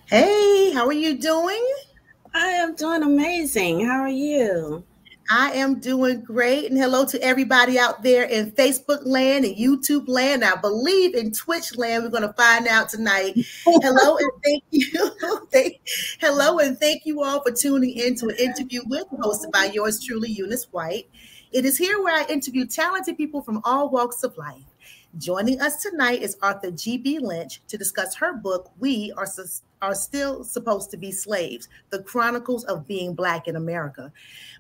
Hey, how are you doing? I am doing amazing. How are you? I am doing great. And hello to everybody out there in Facebook land and YouTube land. I believe in Twitch land. We're going to find out tonight. Hello and thank you. Hello and thank you all for tuning in to an interview with hosted by yours truly, Eunice White. It is here where I interview talented people from all walks of life. Joining us tonight is author G.B. Lynch to discuss her book, We Are Still Supposed to Be Slaves, The Chronicles of Being Black in America.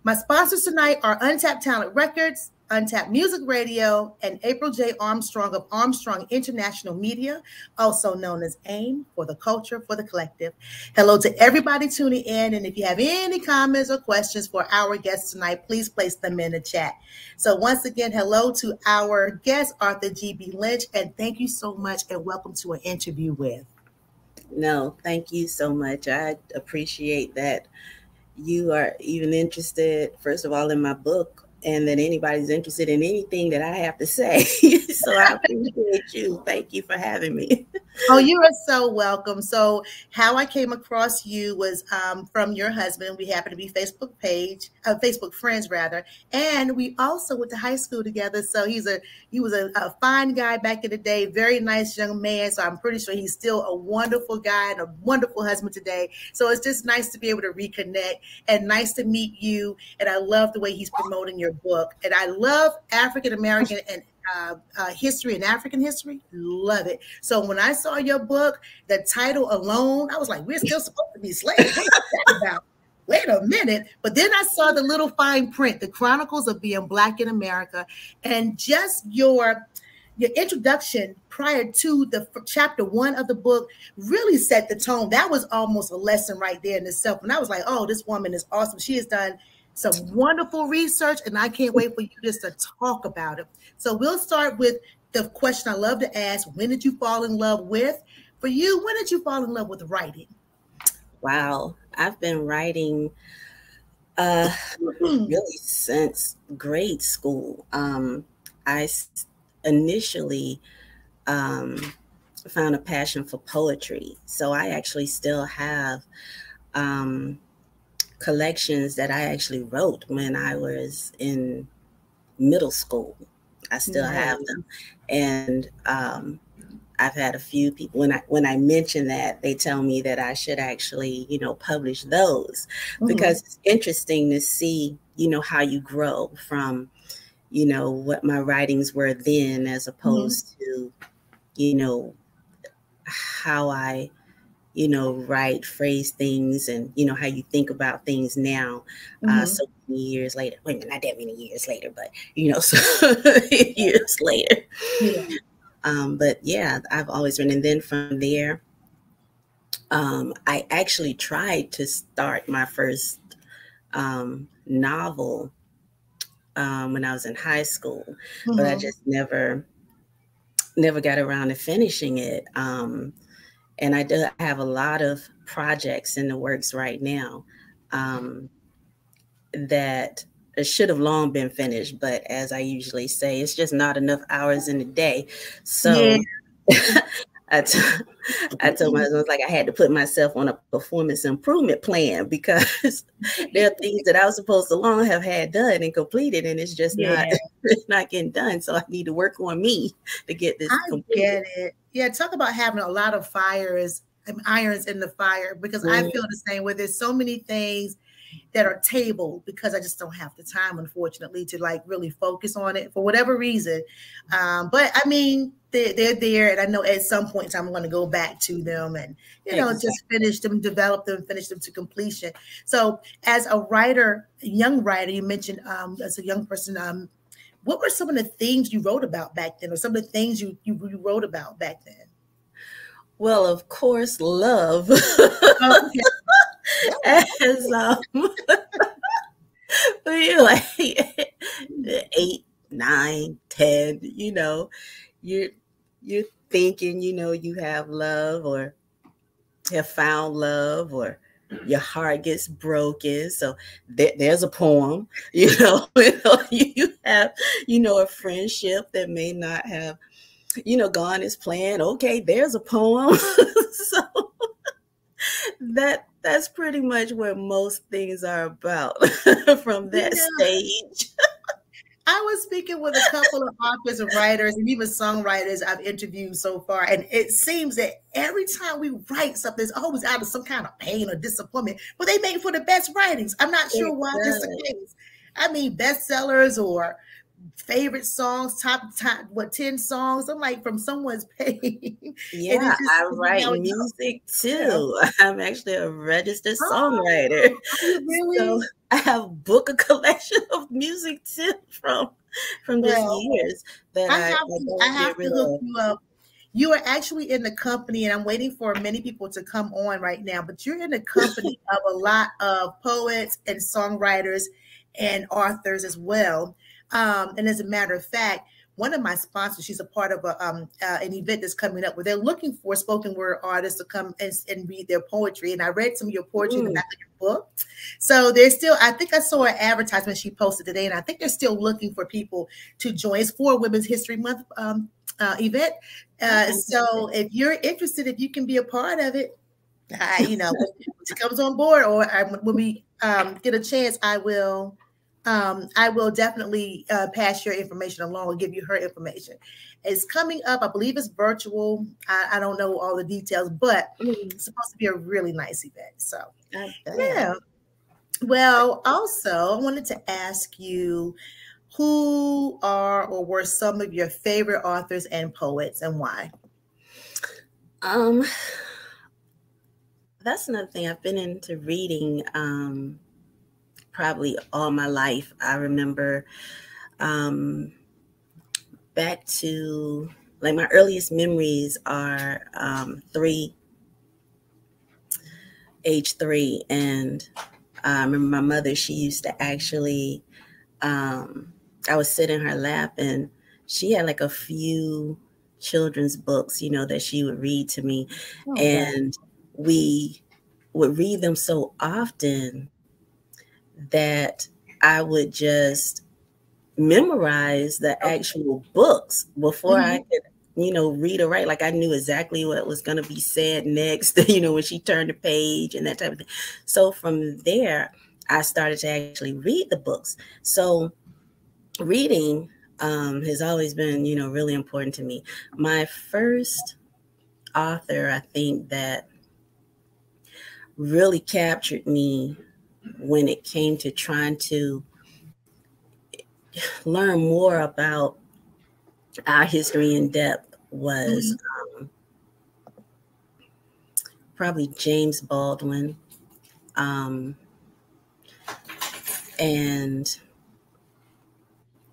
My sponsors tonight are Untapped Talent Records, Untapped Music Radio, and April J. Armstrong of Armstrong International Media, also known as AIM, for the culture, for the collective. Hello to everybody tuning in, and if you have any comments or questions for our guests tonight, please place them in the chat. So once again, hello to our guest, Arthur G.B. Lynch, and thank you so much, and welcome to an interview with. No, thank you so much. I appreciate that you are even interested, first of all, in my book, and that anybody's interested in anything that I have to say. So I appreciate you. Thank you for having me. Oh, you are so welcome. So how I came across you was from your husband. We happen to be Facebook friends rather. And we also went to high school together. So he was a fine guy back in the day, very nice young man. So I'm pretty sure he's still a wonderful guy and a wonderful husband today. So it's just nice to be able to reconnect and nice to meet you. And I love the way he's promoting your book. And I love African American and history and African history. Love it. So when I saw your book, the title alone, I was like, we're still supposed to be slaves. What are you talking about? Wait a minute. But then I saw the little fine print, the Chronicles of Being Black in America, and just your introduction prior to the chapter 1 of the book really set the tone. That was almost a lesson right there in itself. And I was like, oh, this woman is awesome. She has done some wonderful research, and I can't wait for you just to talk about it. So we'll start with the question I love to ask. When did you fall in love with? For you, when did you fall in love with writing? Wow. I've been writing really since grade school. I initially found a passion for poetry. So I actually still have collections that I actually wrote when I was in middle school. I still have them. And I've had a few people, when I mention that, they tell me that I should actually, publish those, because it's interesting to see, how you grow from, what my writings were then as opposed to, how I, write, phrase things, and, how you think about things now, so many years later. Wait a minute, not that many years later, but, so years later. Yeah. But yeah, I've always written. And then from there, I actually tried to start my first novel when I was in high school, but I just never got around to finishing it. And I do have a lot of projects in the works right now that should have long been finished. But as I usually say, it's just not enough hours in the day. So I told my husband, I had to put myself on a performance improvement plan, because there are things that I was supposed to long have had done and completed, and it's just not getting done. So I need to work on me to get this completed. Get it. Yeah, talk about having a lot of irons in the fire, because I feel the same way. There's so many things that are tabled because I just don't have the time, unfortunately, to really focus on it for whatever reason. But I mean, they're there, and I know at some point I'm going to go back to them and just finish them, develop them, finish them to completion. So, as a writer, a young writer, you mentioned as a young person, what were some of the things you wrote about back then, or some of the things you wrote about back then? Well, of course, love. Oh, okay. As like 8, 9, 10, you're thinking, you have love or have found love, or your heart gets broken. So there's a poem, you have, a friendship that may not have, gone as planned. Okay, there's a poem. So that's pretty much what most things are about from that stage. I was speaking with a couple of authors and writers and even songwriters I've interviewed so far, and it seems that every time we write something, it's always out of some kind of pain or disappointment, but they make for the best writings. I'm not sure why that's the case. I mean, bestsellers or favorite songs, top 10 songs. I'm like, from someone's page. Yeah, I write music too. I'm actually a registered songwriter. Really? So I have book a collection of music too from just years that I have to hook you up. You are actually in the company, and I'm waiting for many people to come on right now, but you're in the company of a lot of poets and songwriters and authors as well. And as a matter of fact, one of my sponsors, she's a part of an event that's coming up where they're looking for spoken word artists to come and read their poetry. And I read some of your poetry in the back of your book. So they're still, I think I saw an advertisement she posted today, and I think they're still looking for people to join. It's for Women's History Month event. So if you're interested, if you can be a part of it, when it comes on board, or when we get a chance, I will definitely pass your information along or give you her information. It's coming up. I believe it's virtual. I don't know all the details, but it's supposed to be a really nice event. So, yeah. Well, also, I wanted to ask you, who are or were some of your favorite authors and poets, and why? That's another thing. I've been into reading probably all my life. I remember back to, like, my earliest memories are age 3. And I remember my mother, she used to actually, I would sit in her lap, and she had like a few children's books, that she would read to me. And we would read them so often that I would just memorize the actual books before I could, read or write. Like, I knew exactly what was going to be said next, when she turned the page and that type of thing. So from there, I started to actually read the books. So reading has always been, really important to me. My first author, I think, that really captured me when it came to trying to learn more about our history in depth was probably James Baldwin, and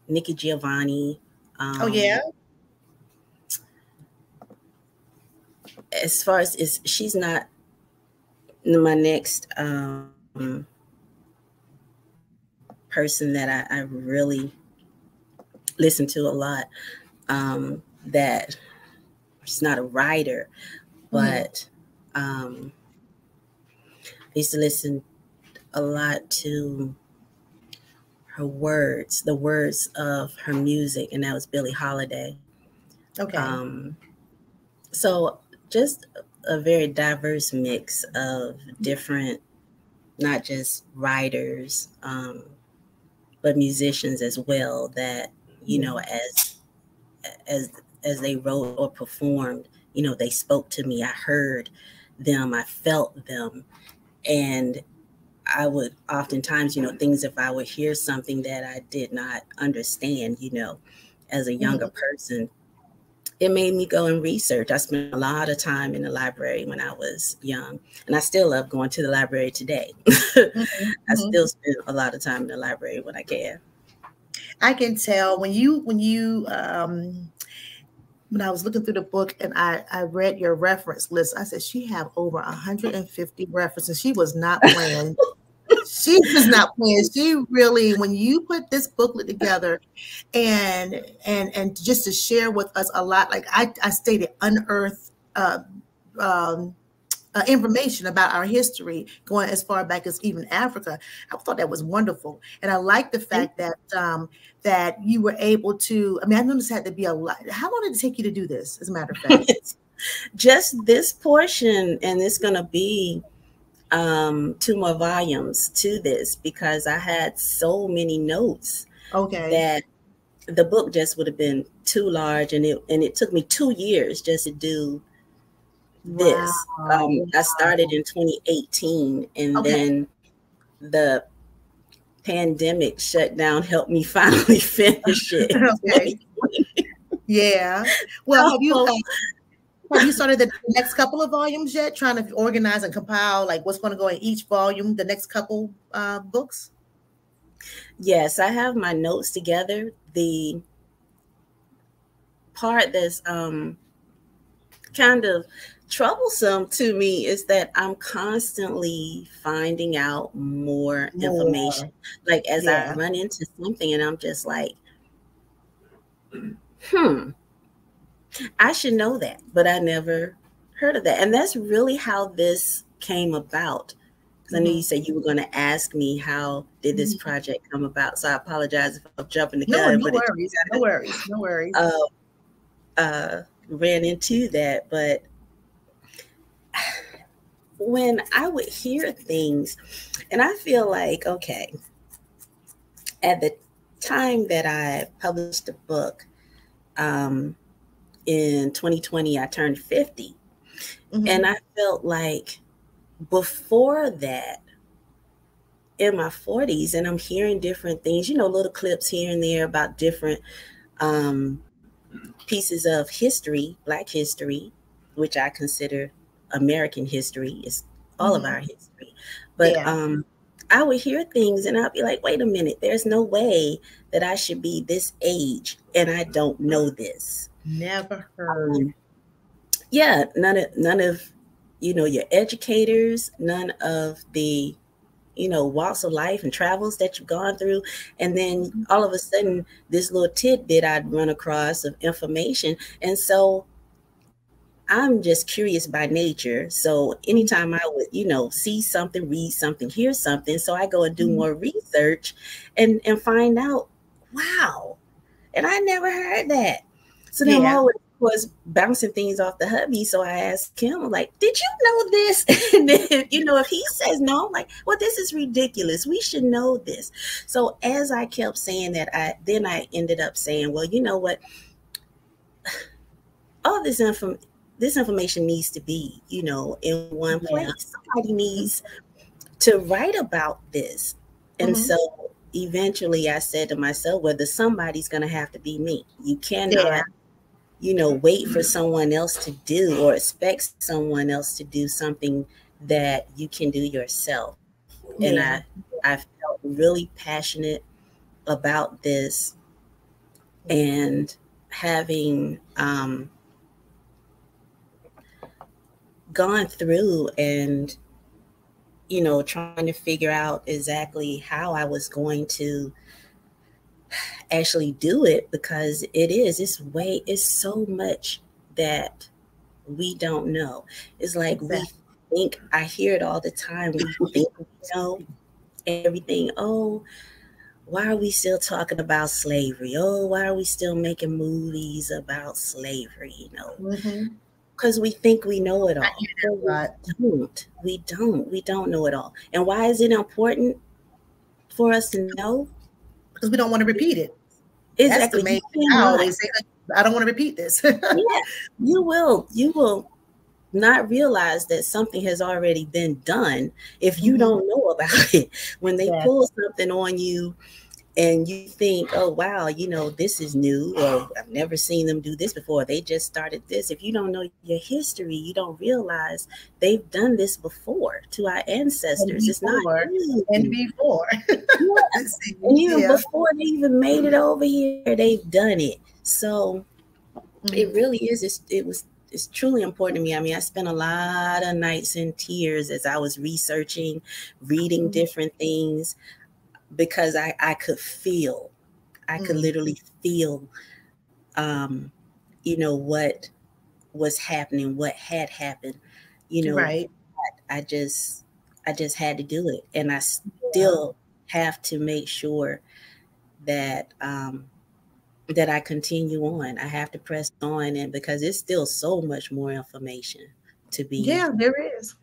Nikki Giovanni. As far as she's not my next person that I really listen to a lot. That she's not a writer, but I used to listen a lot to her words, the words of her music, and that was Billie Holiday. So just a very diverse mix of different, not just writers, but musicians as well, that, as they wrote or performed, they spoke to me. I heard them, I felt them. And I would oftentimes, things, if I would hear something that I did not understand, as a younger person, it made me go and research. I spent a lot of time in the library when I was young, and I still love going to the library today. I still spend a lot of time in the library when I can. I can tell when I was looking through the book and I read your reference list, I said she have over 150 references. She was not playing. She was not playing. She really, when you put this booklet together and just to share with us a lot, like I stated, unearthed information about our history going as far back as even Africa. I thought that was wonderful. And I like the fact that that you were able to, I mean, I know this had to be a lot. How long did it take you to do this, as a matter of fact? Just this portion, and it's going to be 2 more volumes to this, because I had so many notes that the book just would have been too large, and it took me 2 years just to do this. I started in 2018, and then the pandemic shutdown helped me finally finish it. Yeah. Well, have you started the next couple of volumes yet? Trying to organize and compile like what's going to go in each volume, the next couple books? Yes, I have my notes together. The part that's kind of troublesome to me is that I'm constantly finding out more information. Like as I run into something and I'm just like, I should know that, but I never heard of that. And that's really how this came about. Because I knew you said you were going to ask me how did this project come about. So I apologize if I'm jumping the gun. No worries. Ran into that, but when I would hear things, and I feel like, okay, at the time that I published the book, in 2020, I turned 50. And I felt like before that, in my 40s, and I'm hearing different things, you know, little clips here and there about different pieces of history, Black history, which I consider American history, is all of our history. But I would hear things and I'd be like, wait a minute, there's no way that I should be this age and I don't know this. Never heard. None of, you know, your educators, none of the, you know, walks of life and travels that you've gone through. And then all of a sudden, this little tidbit I'd run across of information. And so I'm just curious by nature. So anytime I would, you know, see something, read something, hear something, so I go and do more research and find out, wow, and I never heard that. So then I'm always, of course, bouncing things off the hubby. So I asked him, like, did you know this? And then, you know, if he says no, I'm like, well, this is ridiculous. We should know this. So as I kept saying that, I ended up saying, well, you know what? All this information needs to be, you know, in one place. Somebody needs to write about this. And so eventually I said to myself, well, somebody's going to have to be me. You cannot, you know, wait for someone else to do or expect someone else to do something that you can do yourself. And I felt really passionate about this, and having gone through and, you know, trying to figure out exactly how I was going to actually do it, because it's so much that we don't know. It's like we think, I hear it all the time, we think we know everything. Oh, why are we still talking about slavery? Oh, why are we still making movies about slavery? You know, because we think we know it all. We don't know it all. And why is it important for us to know? Because we don't want to repeat it. Exactly. That's the main I always say, I don't want to repeat this. You will not realize that something has already been done if you don't know about it. When they pull something on you and you think, oh, wow, you know, this is new, or I've never seen them do this before. They just started this. If you don't know your history, you don't realize they've done this before to our ancestors. It's not new. And before. And even before they even made it over here, they've done it. So it really is. It's truly important to me. I mean, I spent a lot of nights in tears as I was researching, reading different things, because I could feel, I could literally feel, you know, what was happening, what had happened, you know. Right. I just had to do it, and I still have to make sure that that I continue on. I have to press on, and because there's still so much more information to be. Yeah, there is.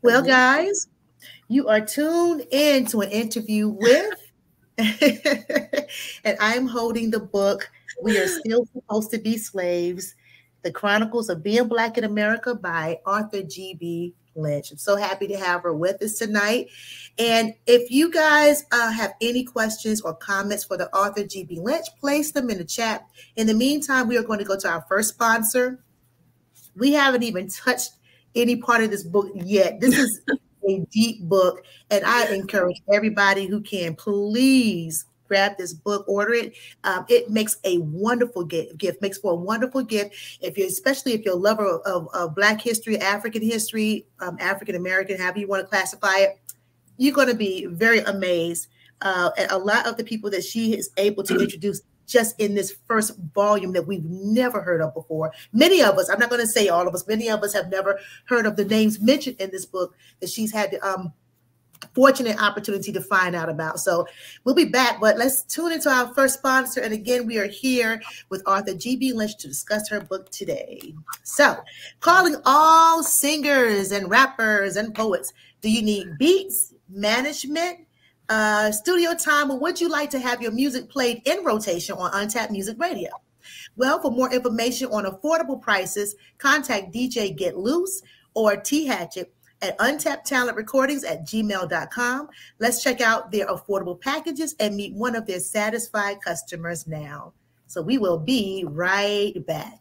Well, guys, you are tuned in to an interview with, and I'm holding the book, We Are Still Supposed to Be Slaves, The Chronicles of Being Black in America by Author G.B. Lynch. I'm so happy to have her with us tonight. And if you guys have any questions or comments for the author G.B. Lynch, place them in the chat. In the meantime, we are going to go to our first sponsor. We haven't even touched any part of this book yet. This is a deep book, and I encourage everybody who can, please grab this book, order it. It makes a wonderful gift, makes for a wonderful gift. Especially if you're a lover of Black history, African history, African American, however you want to classify it, you're going to be very amazed at a lot of the people that she is able to introduce just in this first volume that we've never heard of before. Many of us, I'm not going to say all of us, many of us have never heard of the names mentioned in this book that she's had the fortunate opportunity to find out about. So we'll be back, but let's tune into our first sponsor. And again, we are here with author G.B. Lynch to discuss her book today. So, calling all singers and rappers and poets. Do you need beats, management, studio time, or would you like to have your music played in rotation on Untapped Music Radio? Well, for more information on affordable prices, contact DJ Get Loose or T Hatchet at untappedtalentrecordings@gmail.com. Let's check out their affordable packages and meet one of their satisfied customers now. So we will be right back.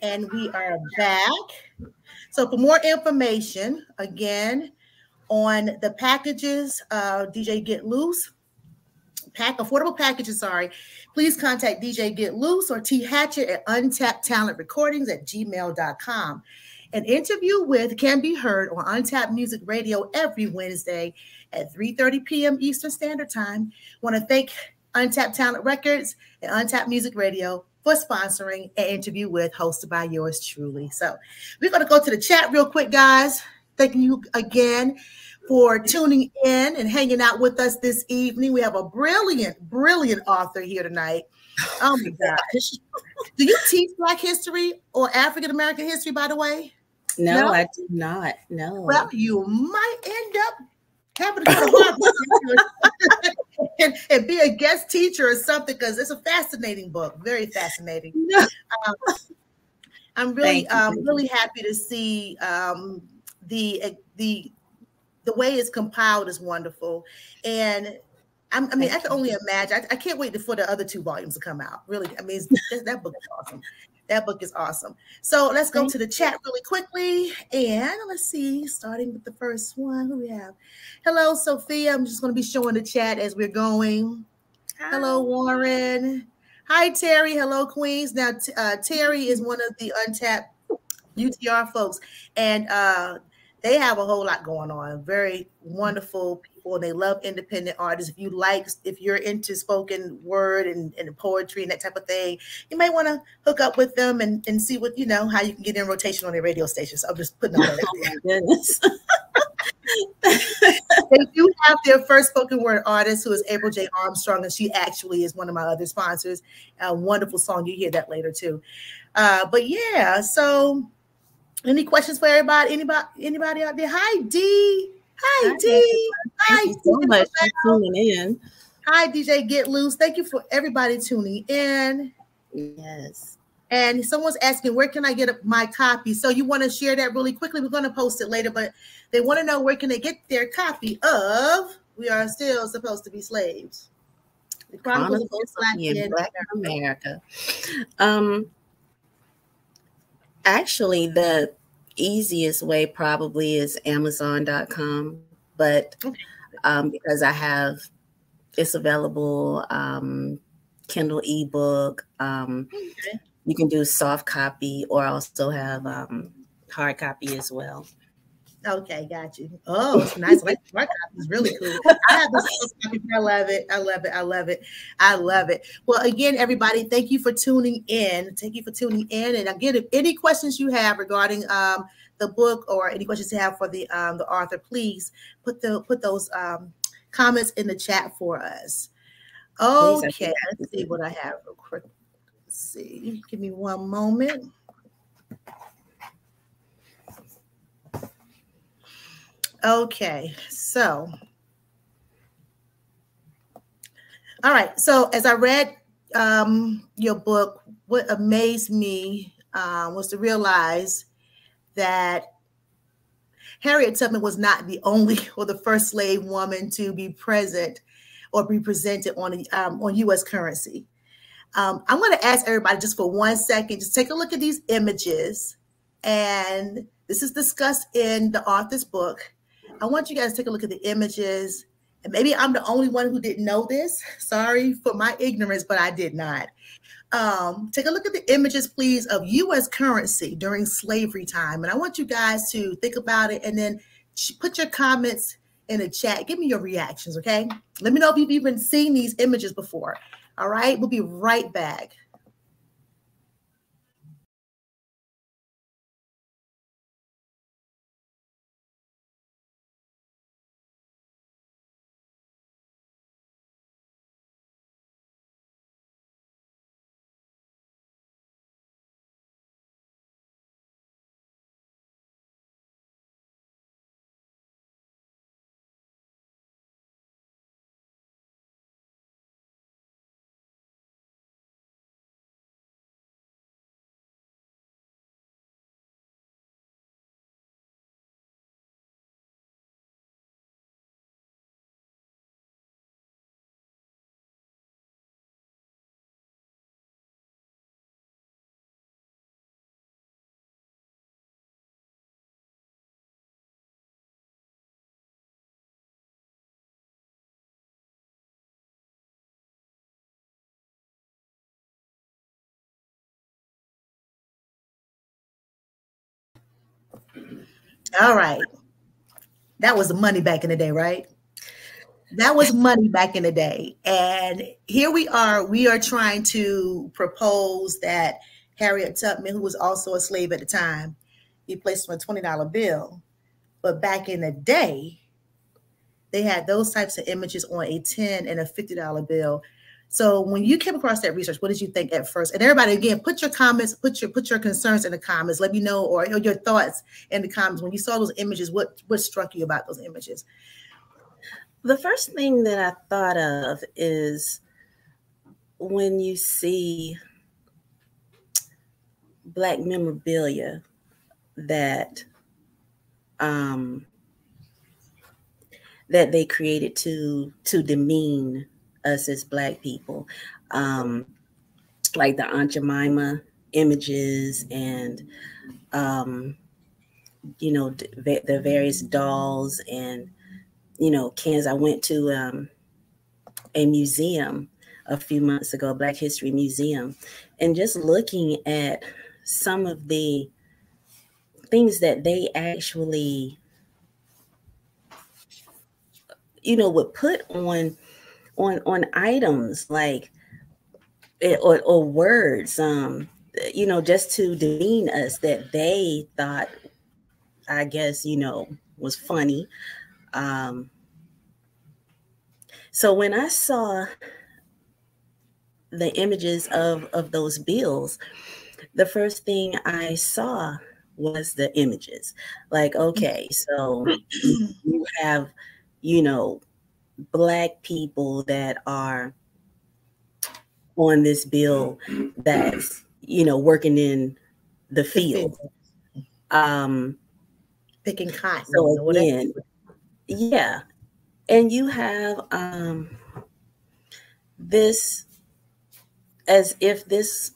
And we are back. So for more information, again, on the packages, DJ Get Loose, affordable packages, sorry, please contact DJ Get Loose or T Hatchet at untappedtalentrecordings@gmail.com. An interview with can be heard on Untapped Music Radio every Wednesday at 3:30 p.m. Eastern Standard Time. Want to thank Untapped Talent Records and Untapped Music Radio for sponsoring an interview with, hosted by yours truly. So we're going to go to the chat real quick, guys. Thanking you again for tuning in and hanging out with us this evening. We have a brilliant, brilliant author here tonight. Oh my gosh. Do you teach Black history or African American history, by the way? No, I do not. No. Well, you might end up having to go to Harvard and be a guest teacher or something, because it's a fascinating book, very fascinating. No. I'm really, really happy to see the way it's compiled is wonderful, and I can only imagine. I can't wait for the other 2 volumes to come out. Really, I mean, that book is awesome. That book is awesome. So let's go to the chat really quickly, and let's see. Starting with the first one, who we have? Hello, Sophia. I'm just going to be showing the chat as we're going. Hi. Hello, Warren. Hi, Terry. Hello, Queens. Now, Terry is one of the Untapped UTR folks, and they have a whole lot going on. Very wonderful people, and they love independent artists. If you're into spoken word and poetry and that type of thing, you might want to hook up with them and see what, how you can get in rotation on their radio station. So I'm just putting all that out there. Oh my goodness. They do have their first spoken word artist, who is April J. Armstrong, and she actually is one of my other sponsors. A wonderful song. You hear that later too. But yeah, so any questions for everybody? Anybody out there? Hi, D. Hi, D. Thank you so much for tuning in. Hi, DJ Get Loose. Thank you for everybody tuning in. Yes. And someone's asking, where can I get my copy? So you want to share that really quickly? We're going to post it later, but they want to know, where can they get their copy of We Are Still Supposed to Be Slaves? The Chronicles of Black America. Actually, the easiest way probably is Amazon.com, but because it's available Kindle ebook. You can do soft copy, or also have hard copy as well. Okay, got you. Oh, it's nice. Hard copy is really cool. I have this soft copy. I love it. I love it. I love it. I love it. Well, again, everybody, thank you for tuning in. Thank you for tuning in. And again, if any questions you have regarding the book, or any questions you have for the author, please put those comments in the chat for us. Okay, let's see what I have real quick. Let's see. Give me one moment. Okay, so, all right. So as I read your book, what amazed me was to realize that Harriet Tubman was not the only or the first slave woman to be present or be presented on U.S. currency. I'm going to ask everybody just for 1 second, just take a look at these images. And this is discussed in the author's book. I want you guys to take a look at the images. And maybe I'm the only one who didn't know this. Sorry for my ignorance, but I did not. Take a look at the images, please, of U.S. currency during slavery time. And I want you guys to think about it and then put your comments in the chat. Give me your reactions, okay? Let me know if you've even seen these images before. All right, we'll be right back. All right. That was the money back in the day, right? That was money back in the day. And here we are trying to propose that Harriet Tubman, who was also a slave at the time, he placed on a $20 bill. But back in the day, they had those types of images on a 10 and a $50 bill. So when you came across that research, what did you think at first? And everybody, again, put your comments, put your concerns in the comments. Let me know, or your thoughts in the comments. When you saw those images, what struck you about those images? The first thing that I thought of is when you see Black memorabilia that that they created to demean us as Black people, like the Aunt Jemima images and you know, the various dolls and, you know, cans. I went to a museum a few months ago, a Black History Museum, and just looking at some of the things that they actually, you know, would put on items like or words, you know, just to demean us, that they thought, I guess, you know, was funny. So when I saw the images of those bills, the first thing I saw was the images. Like, okay, so you have, you know, Black people that are on this bill that's, you know, working in the field. Picking cotton. So again, yeah. And you have this, as if this,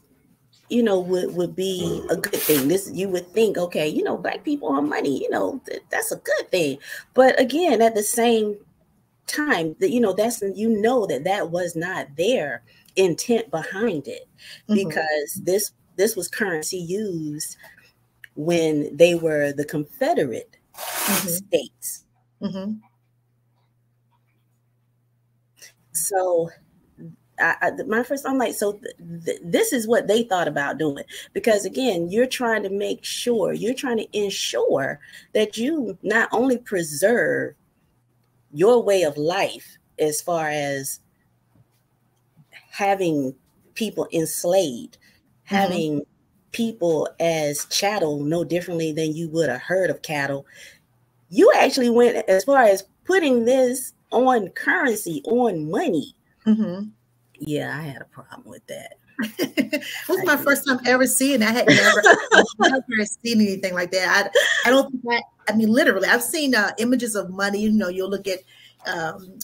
you know, would be a good thing. This, you would think, okay, you know, Black people on money, you know, that's a good thing. But again, at the same time, that, you know, that's, you know, that was not their intent behind it, because this was currency used when they were the Confederate states. So I'm like, so this is what they thought about doing. Because again, you're trying to make sure, you're trying to ensure that you not only preserve your way of life, as far as having people enslaved, having people as chattel, no differently than you would a herd of cattle. You actually went as far as putting this on currency, on money. Yeah, I had a problem with that. It was my first time ever seeing. I had never seen anything like that. I don't think I mean, literally, I've seen images of money. You know, you'll look at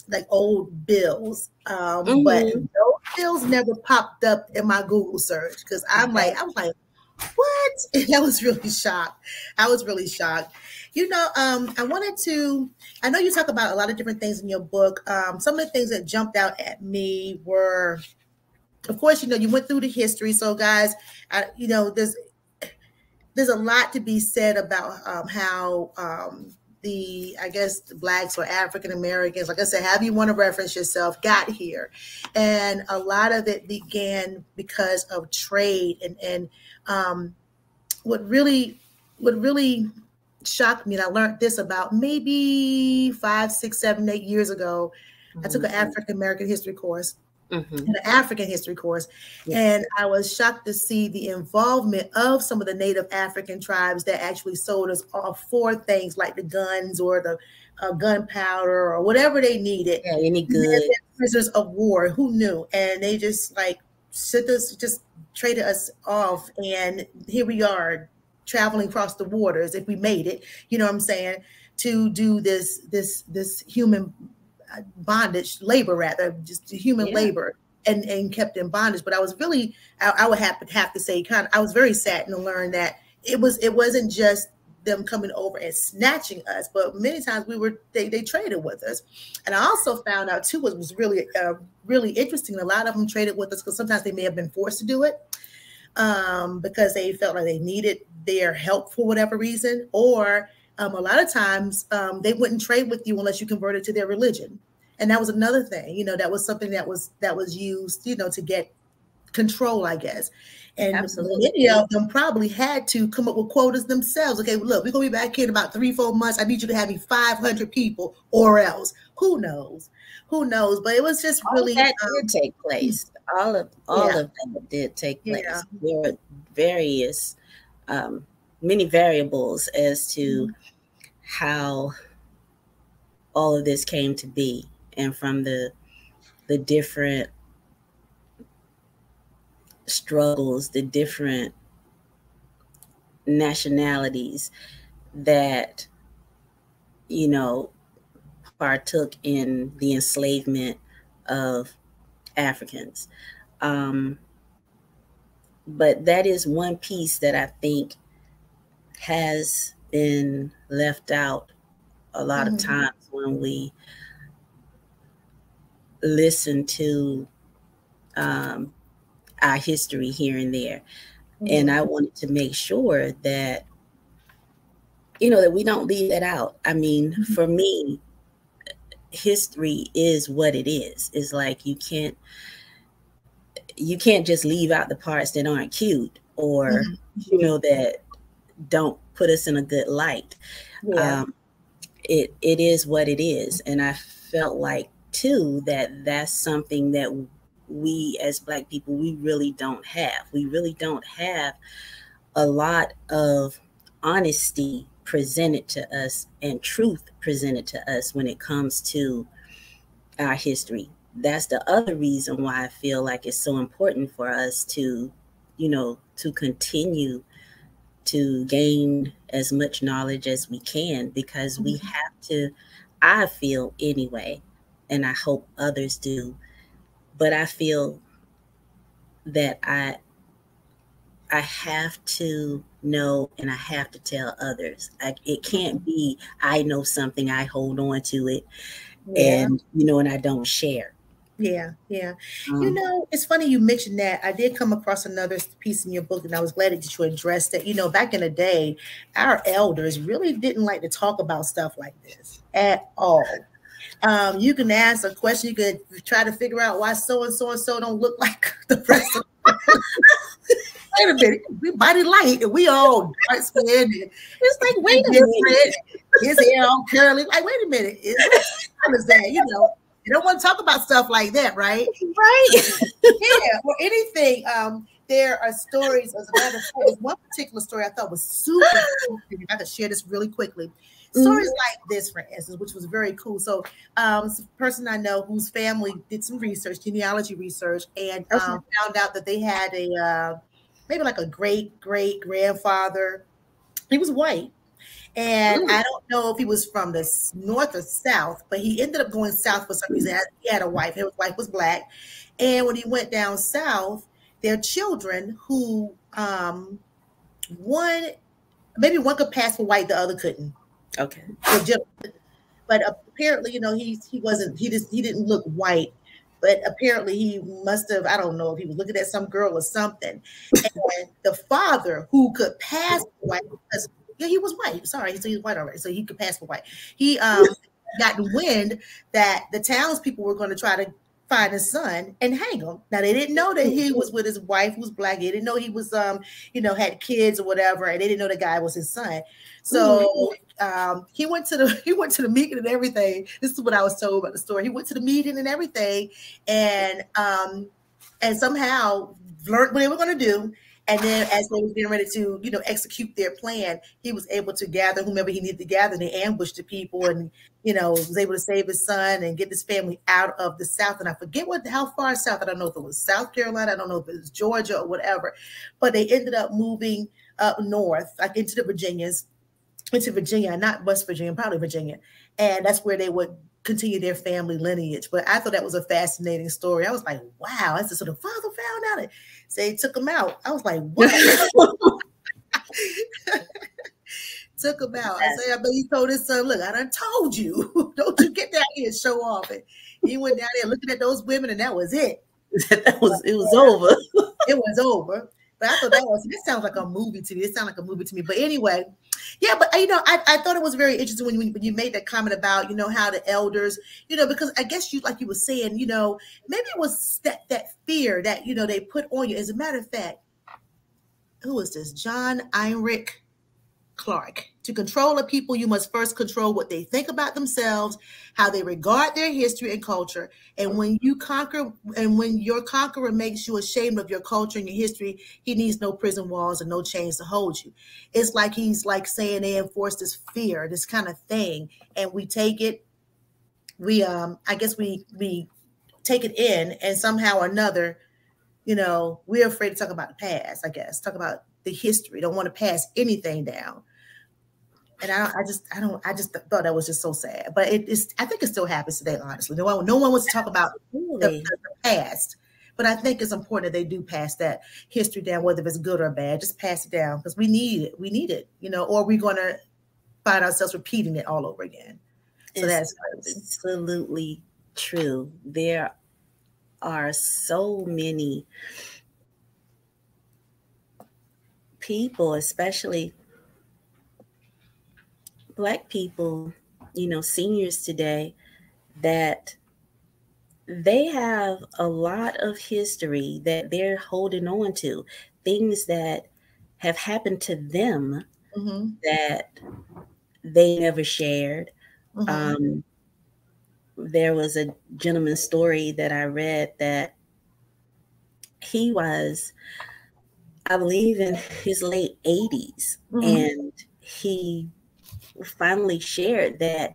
like old bills, but those bills never popped up in my Google search, because I was like, what? And I was really shocked. You know, I know you talk about a lot of different things in your book. Some of the things that jumped out at me were, of course, you know, you went through the history. So guys, you know, there's a lot to be said about how I guess the Blacks or African Americans, like I said, however you want to reference yourself, got here. And a lot of it began because of trade. And what really shocked me, and I learned this about maybe 5, 6, 7, 8 years ago. I took an African American history course. An African history course. And I was shocked to see the involvement of some of the Native African tribes that actually sold us off for things like the guns or the gunpowder or whatever they needed. Yeah, any good. Prisoners of war, who knew? And they just like just traded us off. And here we are traveling across the waters, if we made it, you know what I'm saying, to do this human bondage, labor rather, just human labor, and kept in bondage. But I was really, I would have to say, I was very saddened to learn that it wasn't just them coming over and snatching us, but many times they traded with us. And I also found out too, what was really really interesting, a lot of them traded with us because sometimes they may have been forced to do it because they felt like they needed their help for whatever reason, or a lot of times they wouldn't trade with you unless you converted to their religion. And that was another thing, you know, that was something that was used, you know, to get control, I guess. And Absolutely. many of them probably had to come up with quotas themselves. Okay, look, we're gonna be back here in about 3-4 months. I need you to have me 500 people, or else. Who knows? Who knows? But it was just really that did take place. All of that did take place. Yeah. There were various many variables as to how all of this came to be, and from the different struggles, the different nationalities that, you know, partook in the enslavement of Africans. But that is one piece that I think has been left out a lot of times when we listen to our history here and there. And I wanted to make sure that, you know, that we don't leave that out. I mean, for me, history is what it is. It's like you can't just leave out the parts that aren't cute, or you know, that don't put us in a good light. It is what it is. And I felt like too that that's something that we as Black people, we really don't have. We really don't have a lot of honesty presented to us and truth presented to us when it comes to our history. That's the other reason why I feel like it's so important for us to, you know, to continue to gain as much knowledge as we can, because we have to, I feel anyway, and I hope others do, but I feel that I have to know, and I have to tell others. It can't be, I know something, I hold on to it, and, you know, and I don't share. Yeah. You know, it's funny you mentioned that. I did come across another piece in your book, and I was glad that you addressed it. You know, back in the day, our elders really didn't like to talk about stuff like this at all. You can ask a question, you could try to figure out why so and so and so don't look like the rest of them. Wait a minute, we body light and we all dark skinned. It's like, wait a minute, his hair all curly. Like, wait a minute, what is that? You know, you don't want to talk about stuff like that, right? Right. Yeah, or anything. There are stories, as a matter of fact, there's one particular story I thought was super cool. If I could share this really quickly. Stories like this, for instance, which was very cool. So it's a person I know whose family did some research, genealogy research, and found out that they had a maybe like a great-great-grandfather. He was white. And I don't know if he was from the north or south, but he ended up going south for some reason. He had a wife. His wife was Black. And when he went down south, their children who maybe one could pass for white, the other couldn't. Okay. But apparently, you know, he didn't look white, but apparently he must have, I don't know if he was looking at some girl or something. And the father, who could pass for white, because he was white. Sorry, so he's white already, so he could pass for white. He got the wind that the townspeople were going to try to find his son and hang him. Now they didn't know that he was with his wife, who was Black. They didn't know he was, you know, had kids or whatever, and they didn't know the guy was his son. So he went to the meeting and everything. This is what I was told about the story. He went to the meeting and everything, and somehow learned what they were going to do. And then as they was getting ready to, you know, execute their plan, he was able to gather whomever he needed to gather. They ambushed the people and, you know, was able to save his son and get his family out of the South. And I forget how far south. I don't know if it was South Carolina. I don't know if it was Georgia or whatever. But they ended up moving up north, like into Virginia, not West Virginia, probably Virginia. And that's where they would continue their family lineage. But I thought that was a fascinating story. I was like, wow. I said, so the father found out it. So he took him out. I was like, what? Took him out. I said, but he told his son, look, I done told you. Don't you get down here and show off. And he went down there looking at those women, and that was it. It was over. It was over. But I thought that sounds like a movie to me. It sounds like a movie to me. But anyway, yeah, but I thought it was very interesting when you made that comment about, how the elders, because I guess like you were saying, maybe it was that fear that, they put on you. As a matter of fact, who is this? John Heinrich Clark. To control a people, you must first control what they think about themselves, how they regard their history and culture. And when your conqueror makes you ashamed of your culture and your history, he needs no prison walls and no chains to hold you. It's like he's like saying they enforce this fear, this kind of thing, and we take it. I guess we take it in, and somehow or another, we're afraid to talk about the past. I guess talk about the history. Don't want to pass anything down. And I just thought that was just so sad. But I think it still happens today, honestly. No one wants to talk about the past. But I think it's important that they do pass that history down, whether it's good or bad. Just pass it down because we need it. We need it, or we're going to find ourselves repeating it all over again. So that's absolutely true. There are so many people, especially Black people, seniors today, that they have a lot of history that they're holding on to, things that have happened to them that they never shared. There was a gentleman's story that I read that he was, I believe, in his late 80s, and he finally shared that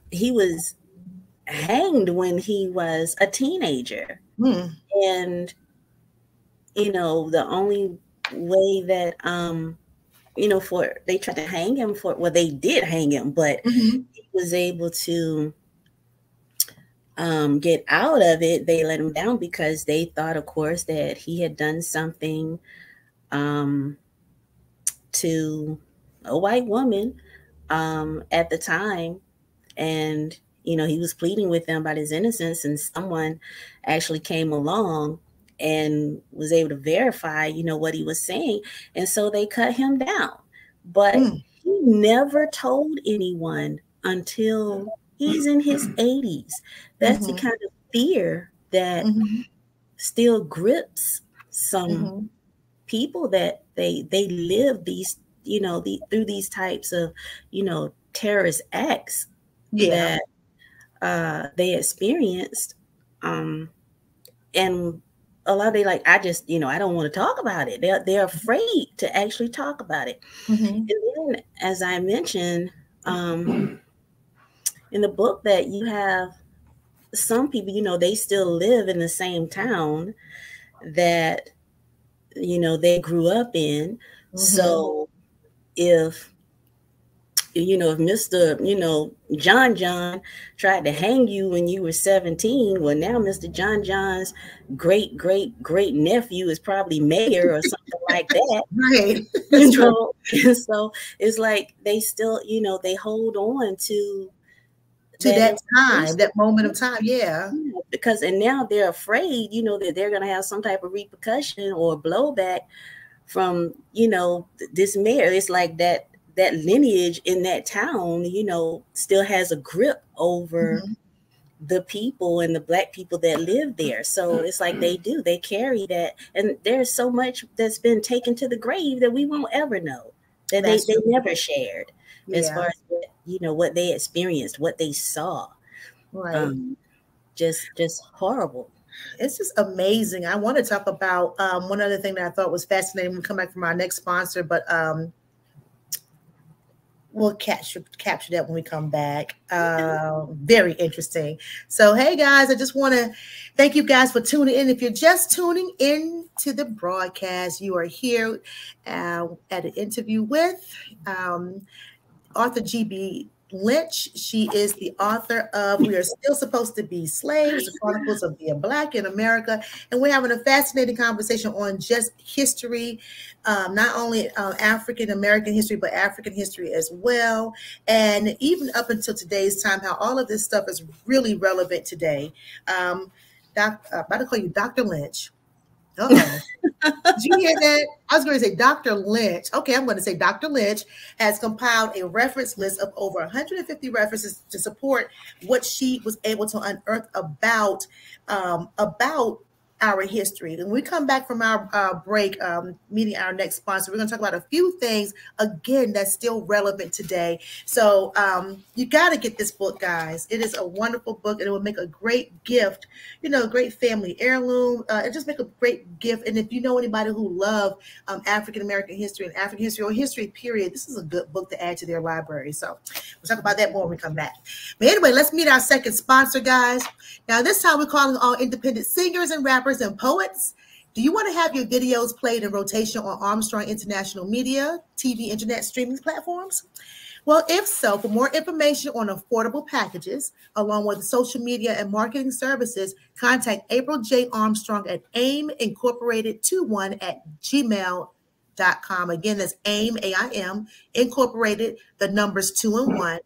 he was hanged when he was a teenager. And the only way that they tried to hang him they did hang him, but he was able to get out of it. They let him down because they thought, of course, that he had done something to a white woman at the time, and he was pleading with them about his innocence, and someone actually came along and was able to verify what he was saying, and so they cut him down. But he never told anyone until he's in his 80s. That's the kind of fear that still grips some people, that they live these through these types of terrorist acts that they experienced, and a lot of they like, I don't want to talk about it. They're afraid to actually talk about it. And then, as I mentioned in the book, that you have some people, they still live in the same town that they grew up in. So if Mr. John tried to hang you when you were 17, well, now Mr. John's great nephew is probably mayor or something like that. Right. And so it's like they still, they hold on to that time, that moment of time. Yeah. Because, and now they're afraid, that they're going to have some type of repercussion or blowback from, this mayor. It's like that lineage in that town, still has a grip over the people and the Black people that live there. So it's like they carry that. And there's so much that's been taken to the grave that we won't ever know, that they never shared, as far as what they experienced, what they saw. Right. Just horrible. It's just amazing. I want to talk about one other thing that I thought was fascinating. We come back from our next sponsor, but we'll capture that when we come back. Very interesting. So, hey guys, I just want to thank you guys for tuning in. If you're just tuning in to the broadcast, you are here at an interview with author G.B. Lynch. She is the author of We Are Still Supposed to Be Slaves, the Chronicles of the Black in America. And we're having a fascinating conversation on just history, not only African American history, but African history as well. And even up until today's time, how all of this stuff is really relevant today. About to call you Dr. Lynch. Uh-oh. Did you hear that? I was going to say Dr. Lynch. Okay, I'm going to say Dr. Lynch has compiled a reference list of over 150 references to support what she was able to unearth about our history. And when we come back from our break, meeting our next sponsor, we're going to talk about a few things, again, that's still relevant today. So you got to get this book, guys. It is a wonderful book, and it will make a great gift, great family heirloom. It just make a great gift. And if you know anybody who love African-American history and African history or history, period, this is a good book to add to their library. So we'll talk about that more when we come back. But anyway, let's meet our second sponsor, guys. Now, this time we're calling all independent singers and rappers and poets. Do you want to have your videos played in rotation on Armstrong International Media, TV, internet streaming platforms? Well, if so, for more information on affordable packages, along with social media and marketing services, contact April J. Armstrong at aimincorporated21@gmail.com. Again, that's AIM, AIM, incorporated, the numbers 2 and 1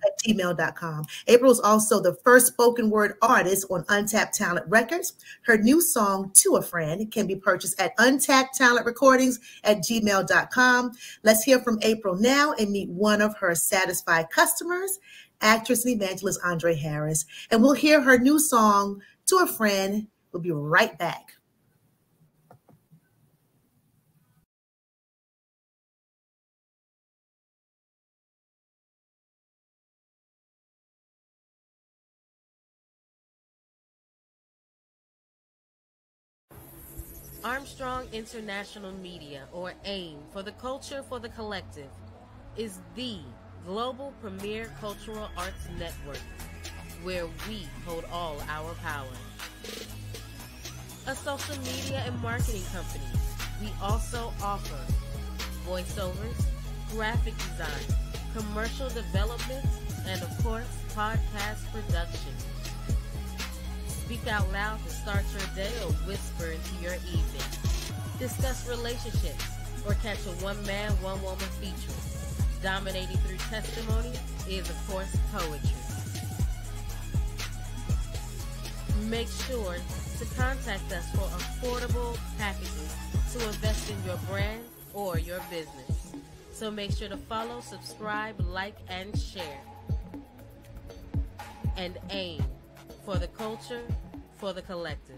at gmail.com. April is also the first spoken word artist on Untapped Talent Records. Her new song, To a Friend, can be purchased at untappedtalentrecordings@gmail.com. Let's hear from April now and meet one of her satisfied customers, actress and evangelist Andre Harris. And we'll hear her new song, To a Friend. We'll be right back. Armstrong International Media, or AIM, for the culture, for the collective, is the global premier cultural arts network where we hold all our power. A social media and marketing company, we also offer voiceovers, graphic design, commercial development, and of course, podcast production. Speak out loud to start your day or whisper into your evening. Discuss relationships or catch a one-man, one-woman feature. Dominating through testimony is, of course, poetry. Make sure to contact us for affordable packages to invest in your brand or your business. So make sure to follow, subscribe, like, and share. And AIM, for the culture, for the collective.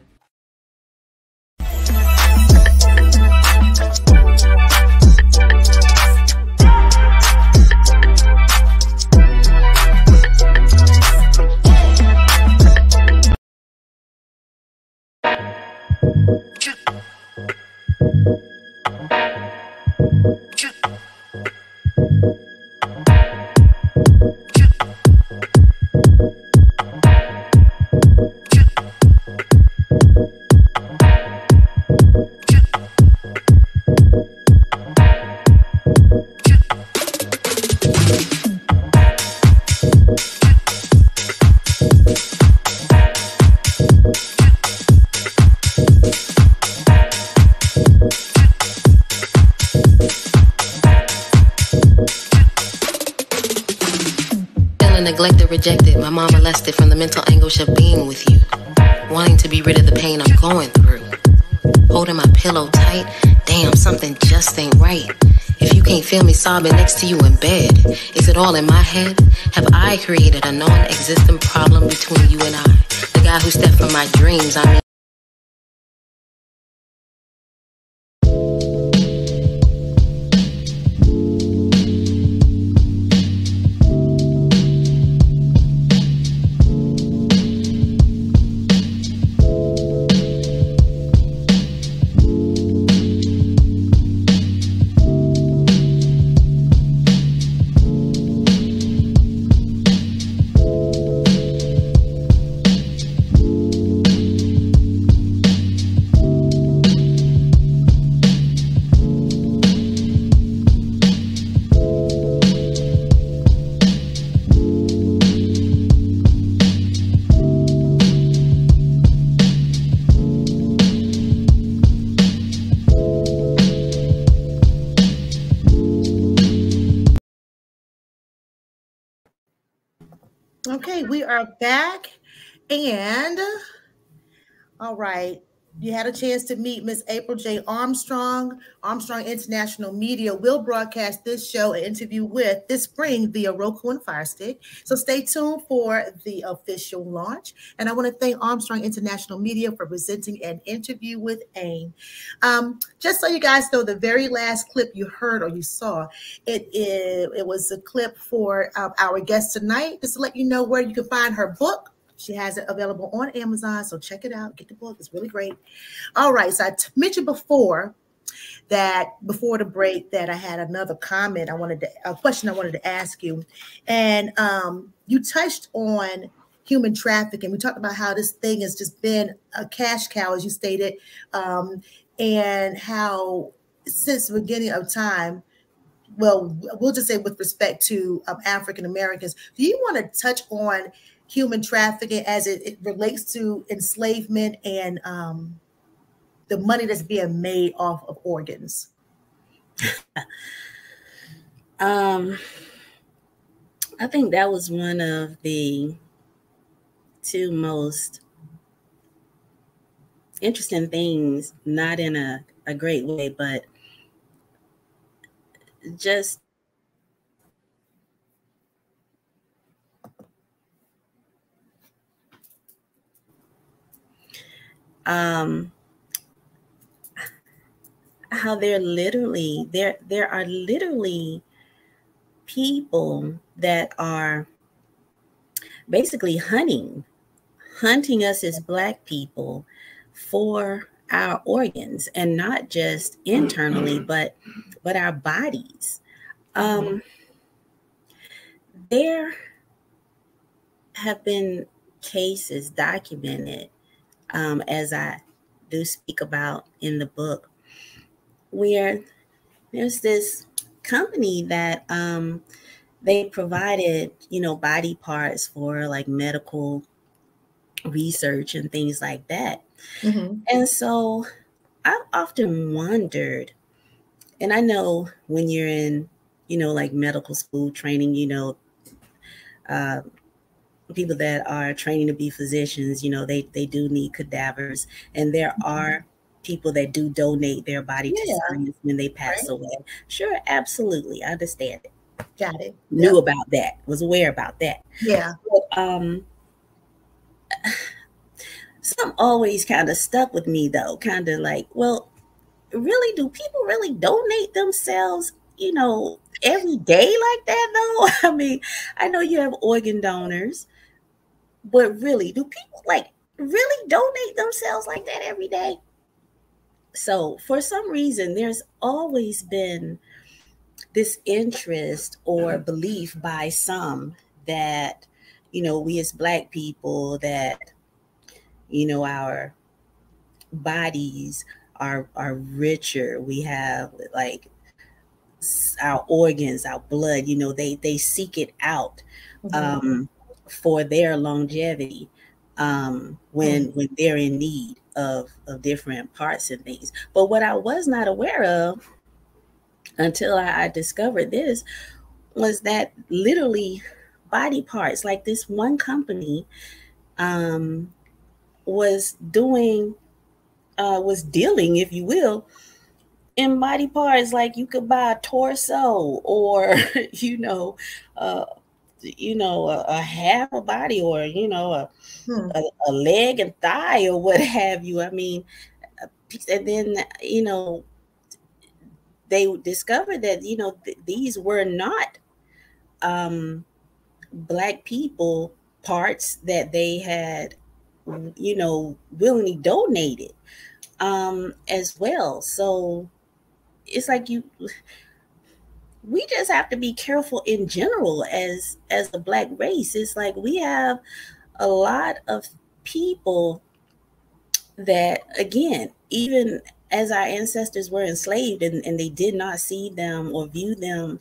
Neglected, rejected, my mom molested from the mental anguish of being with you. Wanting to be rid of the pain I'm going through. Holding my pillow tight, damn, something just ain't right. If you can't feel me sobbing next to you in bed, is it all in my head? Have I created a non-existent problem between you and I? The guy who stepped from my dreams, I mean. Okay, we are back, and all right. you had a chance to meet Miss April J. Armstrong. Armstrong International Media will broadcast this show and interview with this spring via Roku and Fire Stick. So stay tuned for the official launch. And I want to thank Armstrong International Media for presenting an interview with AIM. Just so you guys know, the very last clip you heard or you saw, it was a clip for our guest tonight, just to let you know where you can find her book. She has it available on Amazon, so check it out. Get the book. It's really great. All right, so I mentioned before the break that I had another comment a question I wanted to ask you. And you touched on human trafficking. We talked about how this thing has just been a cash cow, as you stated, and how since the beginning of time, well, we'll just say with respect to African Americans, do you want to touch on human trafficking as it relates to enslavement and the money that's being made off of organs? I think that was one of the two most interesting things, not in a great way, but just how there are literally people that are basically hunting us as Black people for our organs, and not just internally, but our bodies. There have been cases documented, as I do speak about in the book, where there's this company that they provided, body parts for like medical research and things like that. Mm-hmm. And so I've often wondered, and I know when you're in, like medical school training, people that are training to be physicians, they do need cadavers, and there are people that do donate their body to science when they pass away. Sure, absolutely, I understand it. Got it. Knew about that. Was aware about that. Yeah. But, some always kind of stuck with me though. Kind of like, well, really, do people really donate themselves? Every day like that though? I mean, I know you have organ donors, but really, do people really donate themselves like that every day? So for some reason, there's always been this interest or belief by some that, we as Black people, that, our bodies are richer. We have like our organs, our blood, they seek it out for their longevity when they're in need of different parts and things. But what I was not aware of until I discovered this was that literally body parts, like this one company was dealing, if you will, in body parts. Like you could buy a torso or a half a body, or a leg and thigh or what have you. I mean, and then they discovered that these were not Black people parts that they had willingly donated as well. So it's like we just have to be careful in general as the Black race. It's like we have a lot of people that, again, even as our ancestors were enslaved and they did not see them or view them,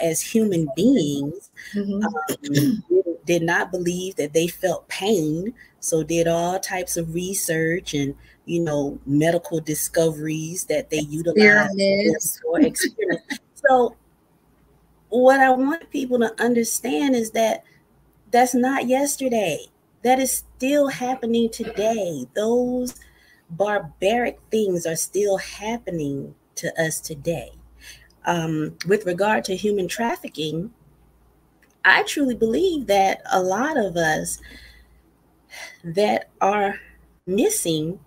as human beings, did not believe that they felt pain. So did all types of research and, medical discoveries that they utilized for experiments. So what I want people to understand is that that's not yesterday. That is still happening today. Those barbaric things are still happening to us today. With regard to human trafficking, I truly believe that a lot of us that are missing,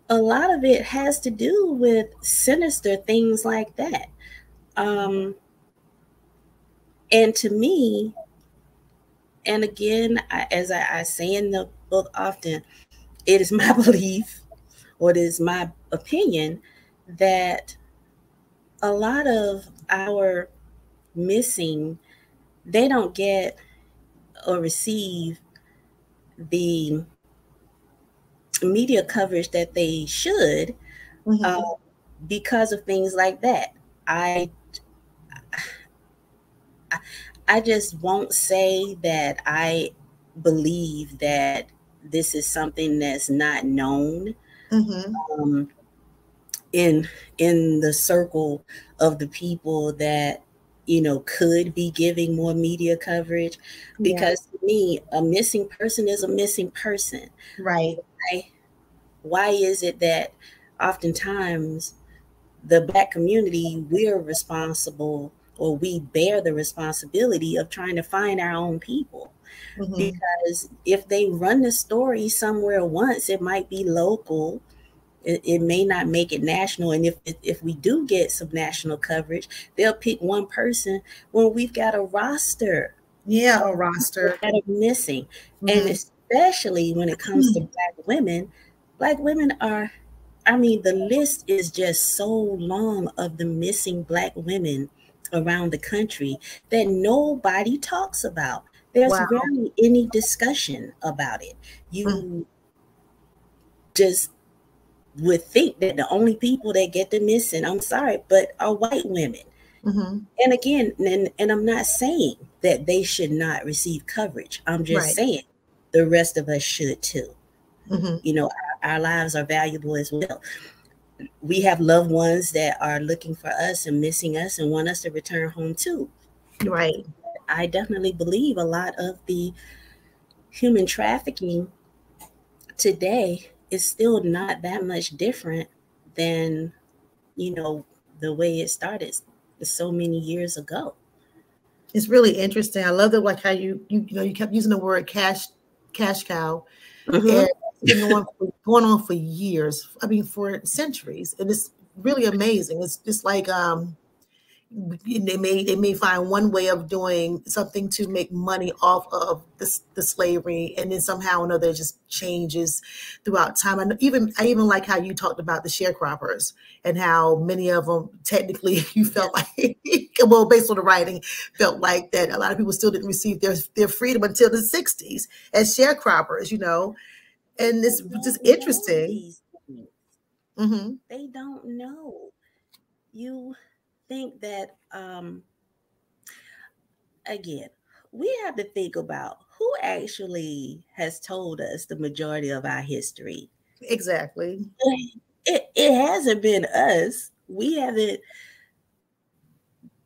a lot of it has to do with sinister things like that. And to me, and again, as I say in the book often, it is my belief, or it is my opinion, that a lot of our missing, they don't get or receive the media coverage that they should, because of things like that. I just won't say that I believe that this is something that's not known in the circle of the people that could be giving more media coverage, because to me, a missing person is a missing person. Right. Why is it that oftentimes the Black community, we're responsible, or we bear the responsibility of trying to find our own people? Because if they run the story somewhere once, it might be local. It may not make it national. And if we do get some national coverage, they'll pick one person when we've got a roster. Yeah, a roster that are missing. And especially when it comes to Black women are, the list is just so long of the missing Black women around the country that nobody talks about. There's rarely any discussion about it. You just would think that the only people that get the missing, I'm sorry, but are white women. And again, and I'm not saying that they should not receive coverage. I'm just saying the rest of us should too. Our lives are valuable as well. We have loved ones that are looking for us and missing us and want us to return home too. Right. I definitely believe a lot of the human trafficking today is still not that much different than, the way it started so many years ago. It's really interesting. I love like how you kept using the word cash cow. And it's been going on for years. For centuries. And it's really amazing. It's just like they may find one way of doing something to make money off of the slavery, and then somehow or another it just changes throughout time. And I even like how you talked about the sharecroppers and how many of them technically you felt like, well, based on the writing, felt like that a lot of people still didn't receive their freedom until the 60s as sharecroppers, and it's just interesting. They don't know. You think that again, we have to think about who actually has told us the majority of our history. Exactly. It hasn't been us. We haven't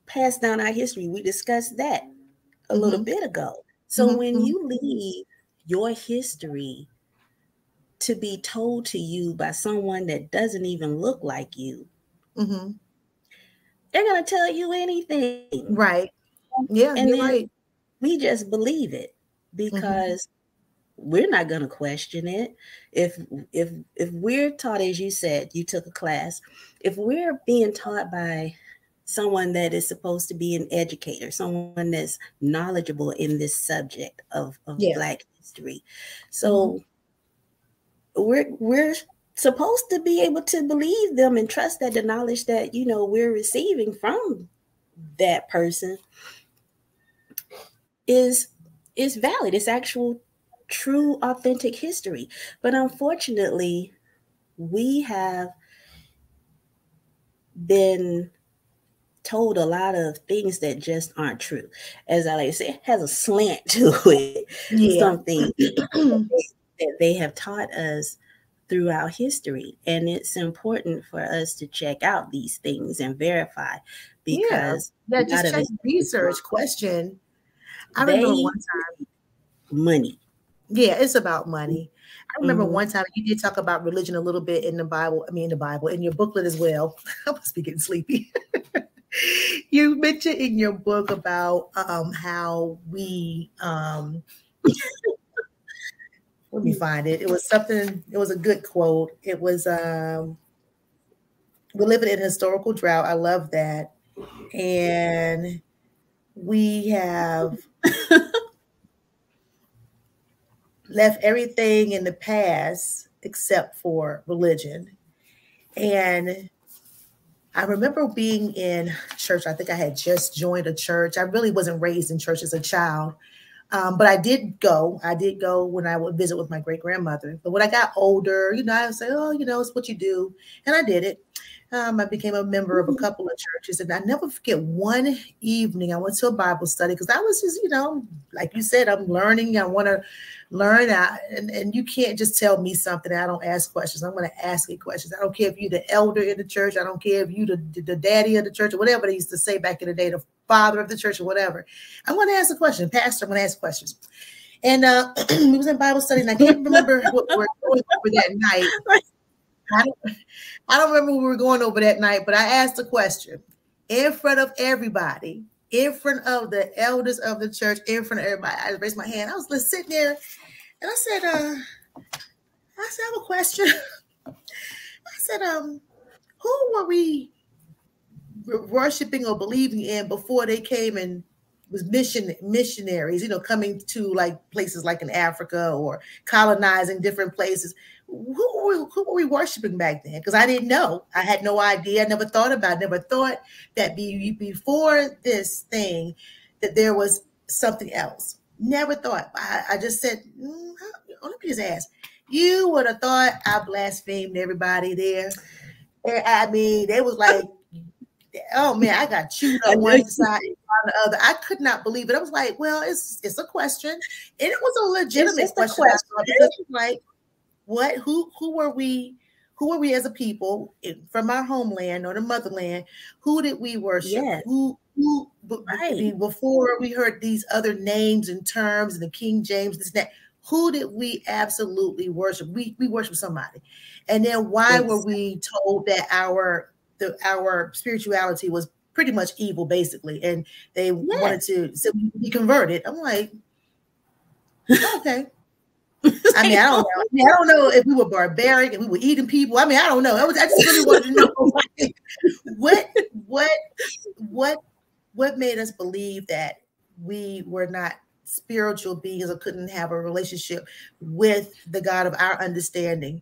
passed down our history. We discussed that a little bit ago. So when you leave your history to be told to you by someone that doesn't even look like you, they're going to tell you anything. Right. Yeah, and you're then right. We just believe it because we're not going to question it. If we're taught, as you said, you took a class, if we're being taught by someone that is supposed to be an educator, someone that's knowledgeable in this subject of Black history, so we're supposed to be able to believe them and trust that the knowledge that we're receiving from that person is valid. It's actual, true, authentic history. But unfortunately, we have been told a lot of things that just aren't true. As I like to say, it has a slant to it. Something that they have taught us throughout history. And it's important for us to check out these things and verify, because just check research, question. I remember one time. Money. Yeah, it's about money. I remember one time you did talk about religion a little bit in the Bible. I mean, in the Bible, in your booklet as well. I must be getting sleepy. You mentioned in your book about how we let me find it. It was something, it was a good quote. It was we're living in a historical drought. I love that. And we have left everything in the past except for religion. And I remember being in church. I think I had just joined a church. I really wasn't raised in church as a child. But I did go. I did go when I would visit with my great grandmother. But when I got older, I would say, oh, it's what you do. And I did it. I became a member of a couple of churches. And I never forget one evening I went to a Bible study because I was just, like you said, I'm learning. I want to learn. And you can't just tell me something. I don't ask questions. I'm going to ask you questions. I don't care if you're the elder in the church. I don't care if you're the daddy of the church or whatever they used to say back in the day, the father of the church or whatever. I'm going to ask a question. Pastor, I'm going to ask questions. And we was in Bible study, and I can't remember what we were going over that night. I don't remember what we were going over that night, but I asked a question in front of everybody, in front of the elders of the church, in front of everybody. I raised my hand. I was just sitting there, and I said, I have a question. I said, who were we worshiping or believing in before they came and was missionaries, coming to like places like in Africa or colonizing different places? Who were we worshiping back then? Because I didn't know. I had no idea. I never thought about it. Never thought that before this thing that there was something else. Never thought. I just said, let me just ask. You would have thought I blasphemed everybody there. And I mean, they was like, oh man, I got chewed up one side and on the other. I could not believe it. I was like, well, it's a question. And it was a legitimate question. Like, what, who were we as a people from our homeland or the motherland? Who did we worship? Yes. Right. Before we heard these other names and terms and the King James, this, that, who did we absolutely worship? We worship somebody. And then why were we told that our spirituality was pretty much evil, basically, and they wanted to be converted? I'm like, okay. I mean, I don't know if we were barbaric and we were eating people. I mean, I don't know. I just really wanted to know, like, what made us believe that we were not spiritual beings or couldn't have a relationship with the God of our understanding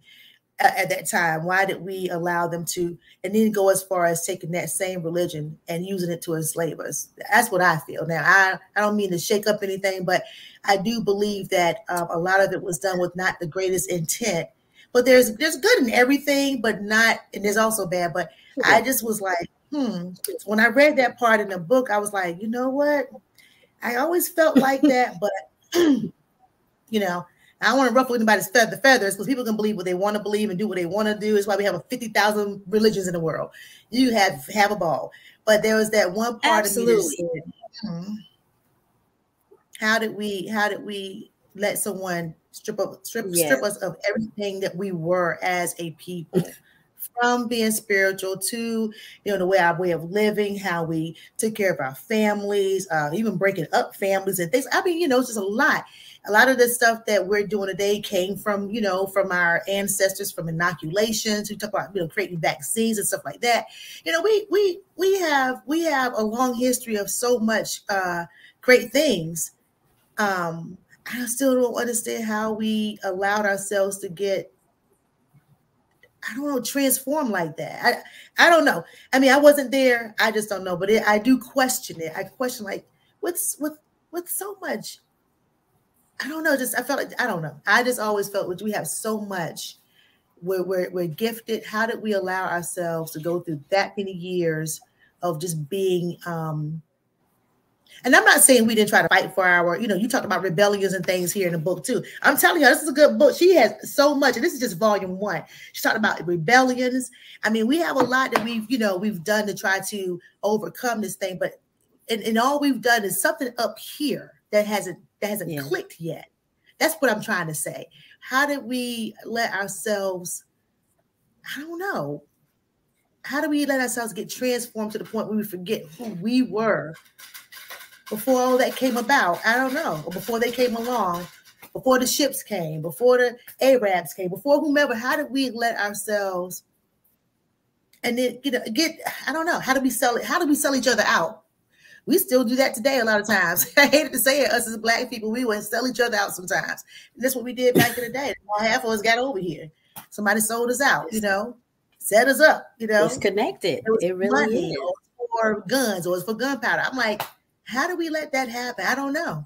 at that time? Why did we allow them to, and then go as far as taking that same religion and using it to enslave us? That's what I feel. Now, I don't mean to shake up anything, but I do believe that a lot of it was done with not the greatest intent. But there's good in everything, but not, and there's also bad. But I just was like, when I read that part in the book, I was like, you know what? I always felt like that, but I don't want to ruffle anybody's feathers because people can believe what they want to believe and do what they want to do. It's why we have 50,000 religions in the world. You have a ball. But there was that one part of me that said, how did we let someone strip us of everything that we were as a people? From being spiritual to, the way of living, how we took care of our families, even breaking up families and things. I mean, it's just a lot. A lot of the stuff that we're doing today came from, from our ancestors, from inoculations. We talk about, creating vaccines and stuff like that. We have a long history of so much great things. I still don't understand how we allowed ourselves to get, transform like that. I don't know. I mean, I wasn't there. I just don't know. But I do question it. I question, like, what's so much. I don't know. I felt like, I don't know. I just always felt like we have so much. We're gifted. How did we allow ourselves to go through that many years of just being? And I'm not saying we didn't try to fight for our, you talked about rebellions and things here in the book too. I'm telling you, this is a good book. She has so much, and this is just volume 1. She talked about rebellions. I mean, we have a lot that we've done to try to overcome this thing, but and all we've done is something up here that hasn't clicked yet. That's what I'm trying to say. How did we let ourselves, I don't know, how do we let ourselves get transformed to the point where we forget who we were before all that came about? I don't know. Or before they came along, before the ships came, before the Arabs came, before whomever. How did we let ourselves, and then I don't know, how do we sell it? How do we sell each other out? We still do that today a lot of times. I hated to say it, us as Black people, we would sell each other out sometimes. And that's what we did back in the day. Half of us got over here. Somebody sold us out, set us up, It's connected. It really is. Or guns, or it's for gunpowder. I'm like, how do we let that happen? I don't know.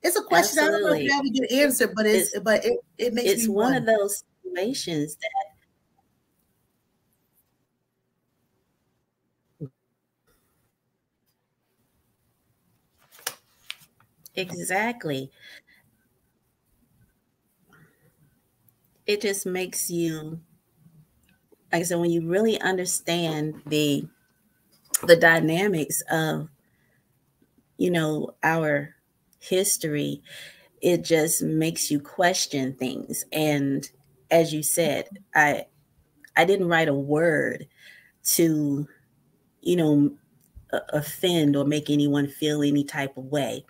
It's a question. Absolutely. I don't know if I have a good answer, but it makes it's me one wonder. of those situations that exactly. It just makes you, like I said, when you really understand the dynamics of, our history, it just makes you question things. And as you said, I didn't write a word to, offend or make anyone feel any type of way,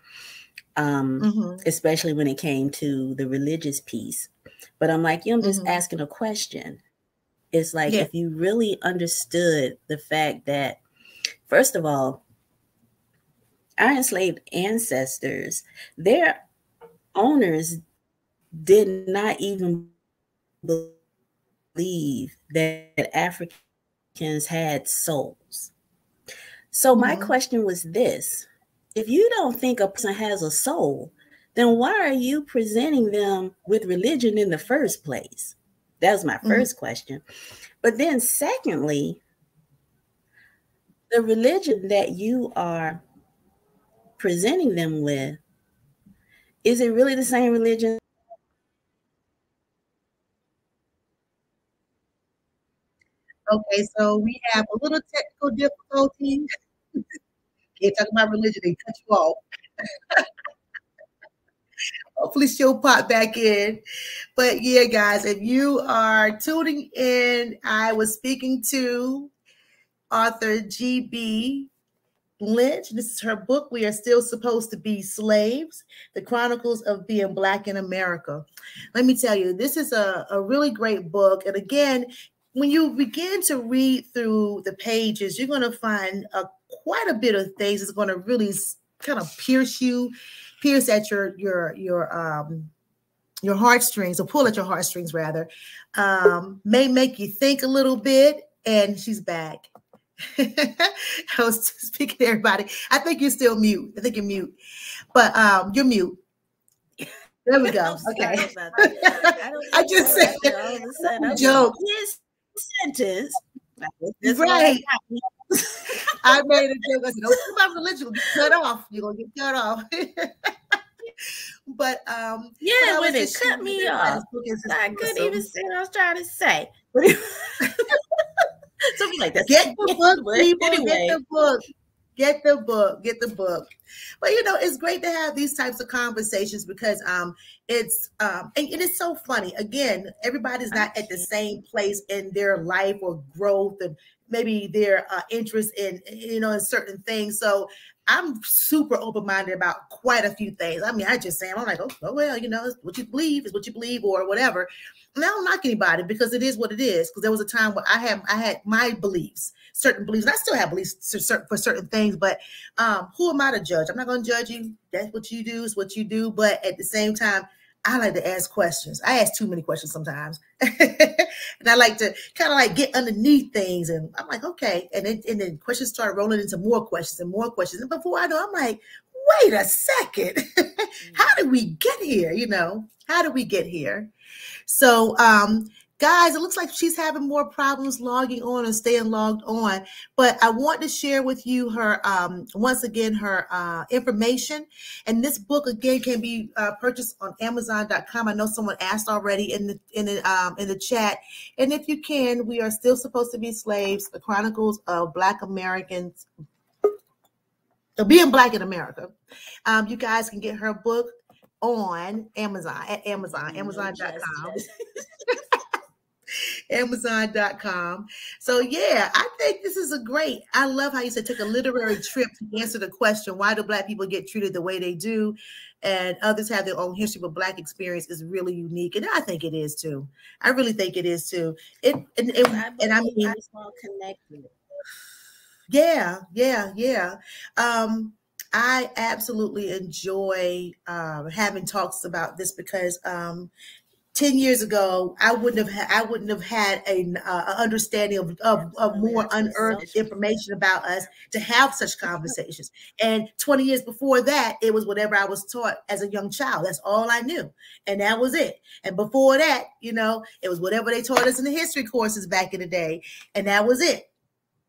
especially when it came to the religious piece. But I'm like, I'm just asking a question. It's like, if you really understood the fact that, first of all, our enslaved ancestors, their owners did not even believe that Africans had souls. So my question was this: if you don't think a person has a soul, then why are you presenting them with religion in the first place? That was my first question. But then secondly, the religion that you are presenting them with, is it really the same religion? Okay, so we have a little technical difficulty. Can't talk about religion, they cut you off. Hopefully she'll pop back in. But yeah, guys, if you are tuning in, I was speaking to author G.B. Lynch. This is her book, We Are Still Supposed to Be Slaves, The Chronicles of Being Black in America. Let me tell you, this is a really great book. And again, when you begin to read through the pages, you're going to find quite a bit of things that's going to really kind of pierce at your heartstrings, or pull at your heartstrings rather, may make you think a little bit. And she's back. I was speaking to everybody. I think you're still mute. I think you're mute, but you're mute. There we go. Okay. I just said all of a sudden, joke. His sentence. Right. I made a joke. I said, "Don't talk about religion. You'll get cut off. You're gonna get cut off." But yeah, when it cut me off, I couldn't even say what I was trying to say. Something like that. Get the book, people. Anyway. Get the book. Get the book. Get the book. But it's great to have these types of conversations because it's and it is so funny. Again, everybody's not at the same place in their life or growth, and maybe their interest in in certain things. So I'm super open-minded about quite a few things. I mean, I just say, I'm like, oh well, what you believe is what you believe, or whatever. And I don't knock anybody because it is what it is. Because there was a time where I had my beliefs, certain beliefs, and I still have beliefs for certain things. But who am I to judge? I'm not going to judge you. That's what you do is what you do. But at the same time, I like to ask questions. I ask too many questions sometimes, and I like to kind of like get underneath things. And I'm like, okay, and then questions start rolling into more questions and more questions. And before I know, I'm like, wait a second, how did we get here? How did we get here? So, guys, it looks like she's having more problems logging on and staying logged on. But I want to share with you her, once again, her information. And this book, again, can be purchased on Amazon.com. I know someone asked already in the chat. And if you can, We Are Still Supposed to Be Slaves, The Chronicles of Black Americans, Being Black in America. You guys can get her book. on Amazon at Amazon, Amazon.com. Amazon.com. So yeah, I think this is I love how you said take a literary trip to answer the question, why do Black people get treated the way they do? And others have their own history, but Black experience is really unique. And I think it is too. I really think it is too. And I mean, it's all connected. Yeah. I absolutely enjoy having talks about this because 10 years ago, I wouldn't have had an understanding of more unearthed information about us to have such conversations. And 20 years before that, it was whatever I was taught as a young child. That's all I knew. And that was it. And before that, it was whatever they taught us in the history courses back in the day. And that was it.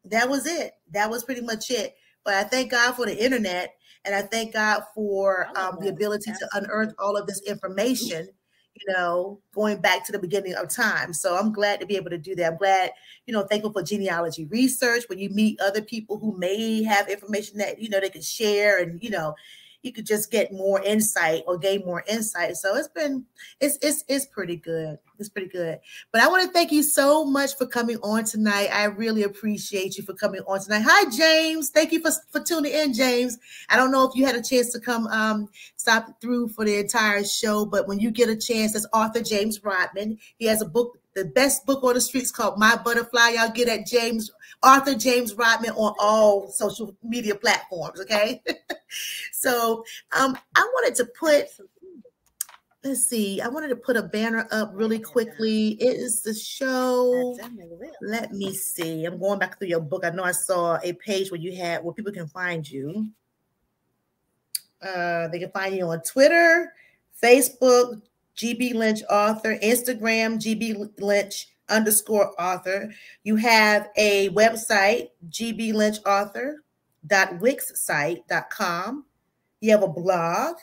That was pretty much it. But I thank God for the internet. And I thank God for the ability to unearth all of this information, going back to the beginning of time. So I'm glad to be able to do that. I'm glad, thankful for genealogy research when you meet other people who may have information that, they can share and, you could just get more insight or gain more insight. So it's pretty good. It's pretty good. But I want to thank you so much for coming on tonight. I really appreciate you for coming on tonight. Hi, James. Thank you for tuning in, James. I don't know if you had a chance to come stop through for the entire show, but when you get a chance, that's author James Rodman. He has a book, the best book on the streets called My Butterfly. Y'all get at Author James Rodman on all social media platforms, okay? So I wanted to put a banner up really quickly. It is the show. Let me see. I'm going back through your book. I know I saw a page where people can find you. They can find you on Twitter, Facebook, GB Lynch Author, Instagram, GB Lynch _author. You have a website, gblynchauthor.wixsite.com. You have a blog,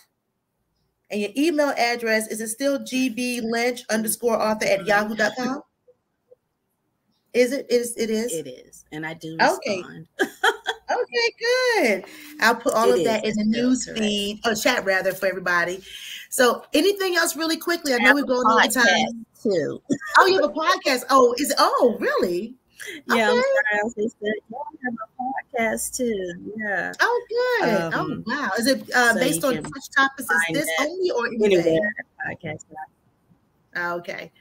and your email address, is it still gblynch _author@yahoo.com? Is it? It is? It is. And I do respond. Okay, good. I'll put all of that in the news feed, or chat rather, for everybody. So anything else really quickly? I know we're going over time. Too. Oh, you have a podcast. Oh, really? Yeah, okay. I'm sorry. I have a podcast too. Yeah. Oh, good. Oh, wow. Is it based on such topics as this only, or anything? Podcast. Okay.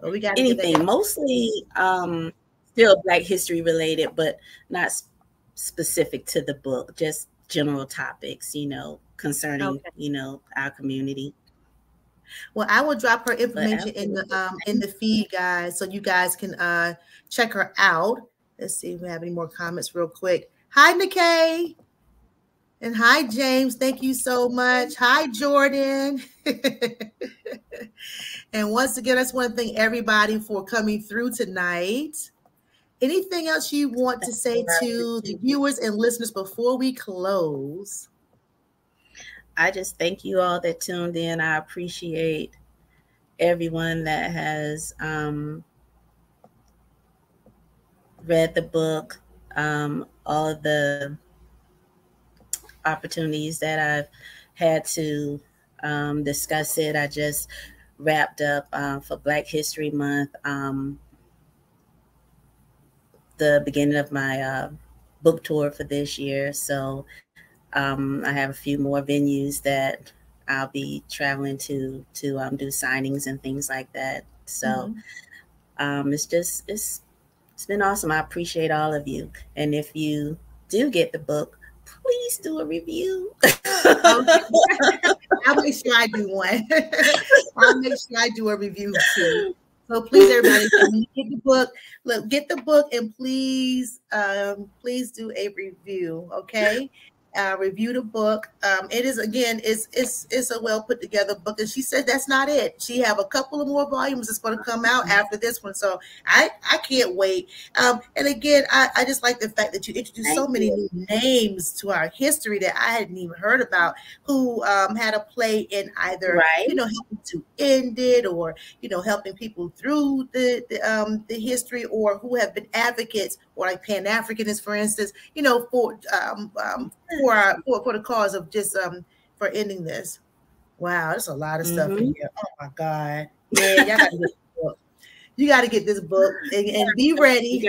Well, we got anything. Mostly still Black history related, but not specific to the book. Just general topics, concerning our community. Well, I will drop her information in the feed, guys, so you guys can check her out. Let's see if we have any more comments real quick. Hi, Nikkei. And hi, James. Thank you so much. Hi, Jordan. And once again, I just want to thank everybody for coming through tonight. Anything else you want to say to the viewers and listeners before we close? I just thank you all that tuned in. I appreciate everyone that has read the book, all of the opportunities that I've had to discuss it. I just wrapped up for Black History Month, the beginning of my book tour for this year. So I have a few more venues that I'll be traveling to do signings and things like that. So it's been awesome. I appreciate all of you. And if you do get the book, please do a review. I'll make sure I do one. I'll make sure I do a review too. So please, everybody, get the book. Look, get the book, and please do a review. Okay. Review the book. It is, again, it's a well put together book, and she said that's not it. She have a couple of more volumes that's going to come out after this one, so I can't wait. And again, I just like the fact that you introduced so many new names to our history that I hadn't even heard about, who had a play in either helping to end it, or helping people through the history, or who have been advocates, or like Pan-Africanists, for instance, for the cause of just for ending this. Wow, there's a lot of stuff in here. Oh my God. Man, y'all gotta get this book. You gotta get this book and be ready.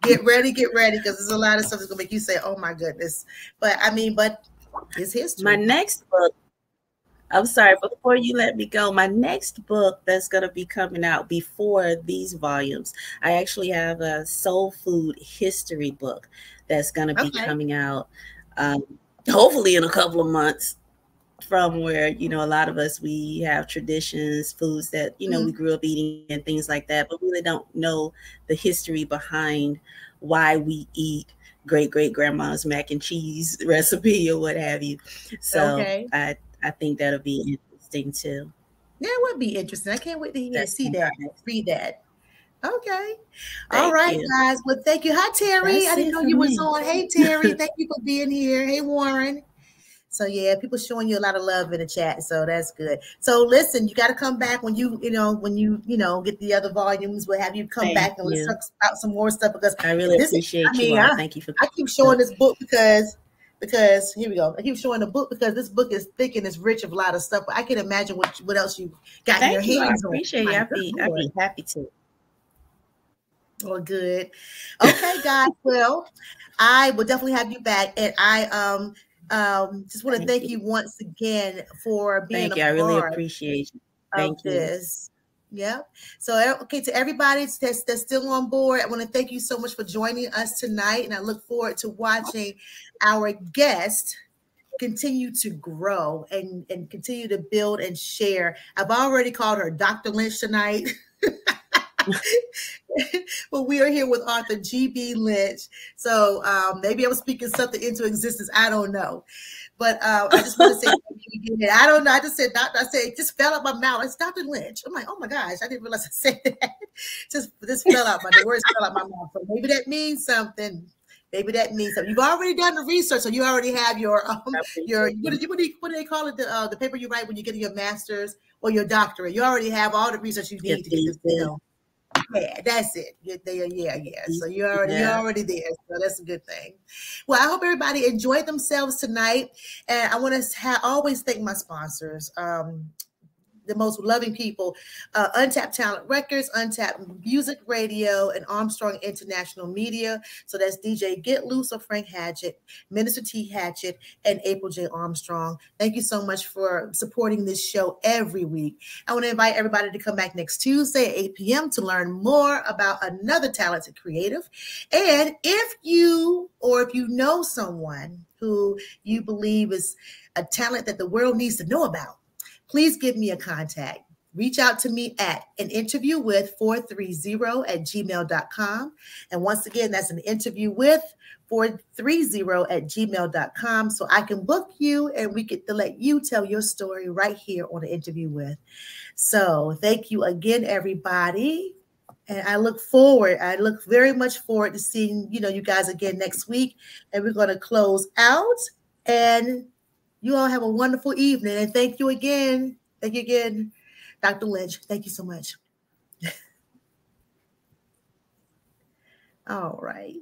Get ready, because there's a lot of stuff that's gonna make you say, oh my goodness. But it's history. My next book, I'm sorry, but before you let me go, my next book that's going to be coming out before these volumes, I actually have a soul food history book that's going to be coming out hopefully in a couple of months, from where, a lot of us, we have traditions, foods that, we grew up eating and things like that, but really don't know the history behind why we eat great-great-grandma's mac and cheese recipe or what have you. So I think that'll be interesting too. Yeah, it would be interesting. I can't wait to see that, read that. Okay. All right, guys. Well, thank you. Hi, Terry. I didn't know you was on. Hey, Terry. Thank you for being here. Hey, Warren. So yeah, people showing you a lot of love in the chat. So that's good. So listen, you got to come back when you get the other volumes. We'll have you come back and let's talk about some more stuff, because I really appreciate you all. Thank you for. I keep showing this book because here we go. I keep showing the book because this book is thick and it's rich of a lot of stuff. But I can imagine what else you got in your hands. I appreciate it. I'd be happy to. Well, good. Okay, guys. Well, I will definitely have you back, and I just want to thank you once again for being a part. I really appreciate you. Thank you. This. Yeah. So, okay, to everybody that's still on board, I want to thank you so much for joining us tonight, and I look forward to watching our guest continue to grow and continue to build and share. I've already called her Dr. Lynch tonight. Well, we are here with author G.B. Lynch. So maybe I'm speaking something into existence. I don't know. But I just want to say, I don't know. I just said, doctor, I said, it just fell out my mouth. It's Dr. Lynch. I'm like, oh my gosh, I didn't realize I said that. This fell out. The words fell out my mouth. So maybe that means something. Maybe that means something. You've already done the research, so you already have your what do they call it? The paper you write when you get your master's or your doctorate. You already have all the research you need to get this, Yeah, that's it. You're there, yeah. So you're already there. So that's a good thing. Well, I hope everybody enjoyed themselves tonight. And I want to always thank my sponsors. The most loving people, Untapped Talent Records, Untapped Music Radio, and Armstrong International Media. So that's DJ Get Loose or Frank Hatchett, Minister T. Hatchett, and April J. Armstrong. Thank you so much for supporting this show every week. I want to invite everybody to come back next Tuesday at 8 p.m. to learn more about another talented creative. And if you know someone who you believe is a talent that the world needs to know about, please give me a contact. Reach out to me at aninterviewwith430@gmail.com. And once again, that's an interview with 430@gmail.com, so I can book you and we get to let you tell your story right here on the interview with. So thank you again, everybody. And I look very much forward to seeing, you guys again next week. And we're going to close out, and you all have a wonderful evening. And thank you again. Thank you again, Dr. Lynch. Thank you so much. All right.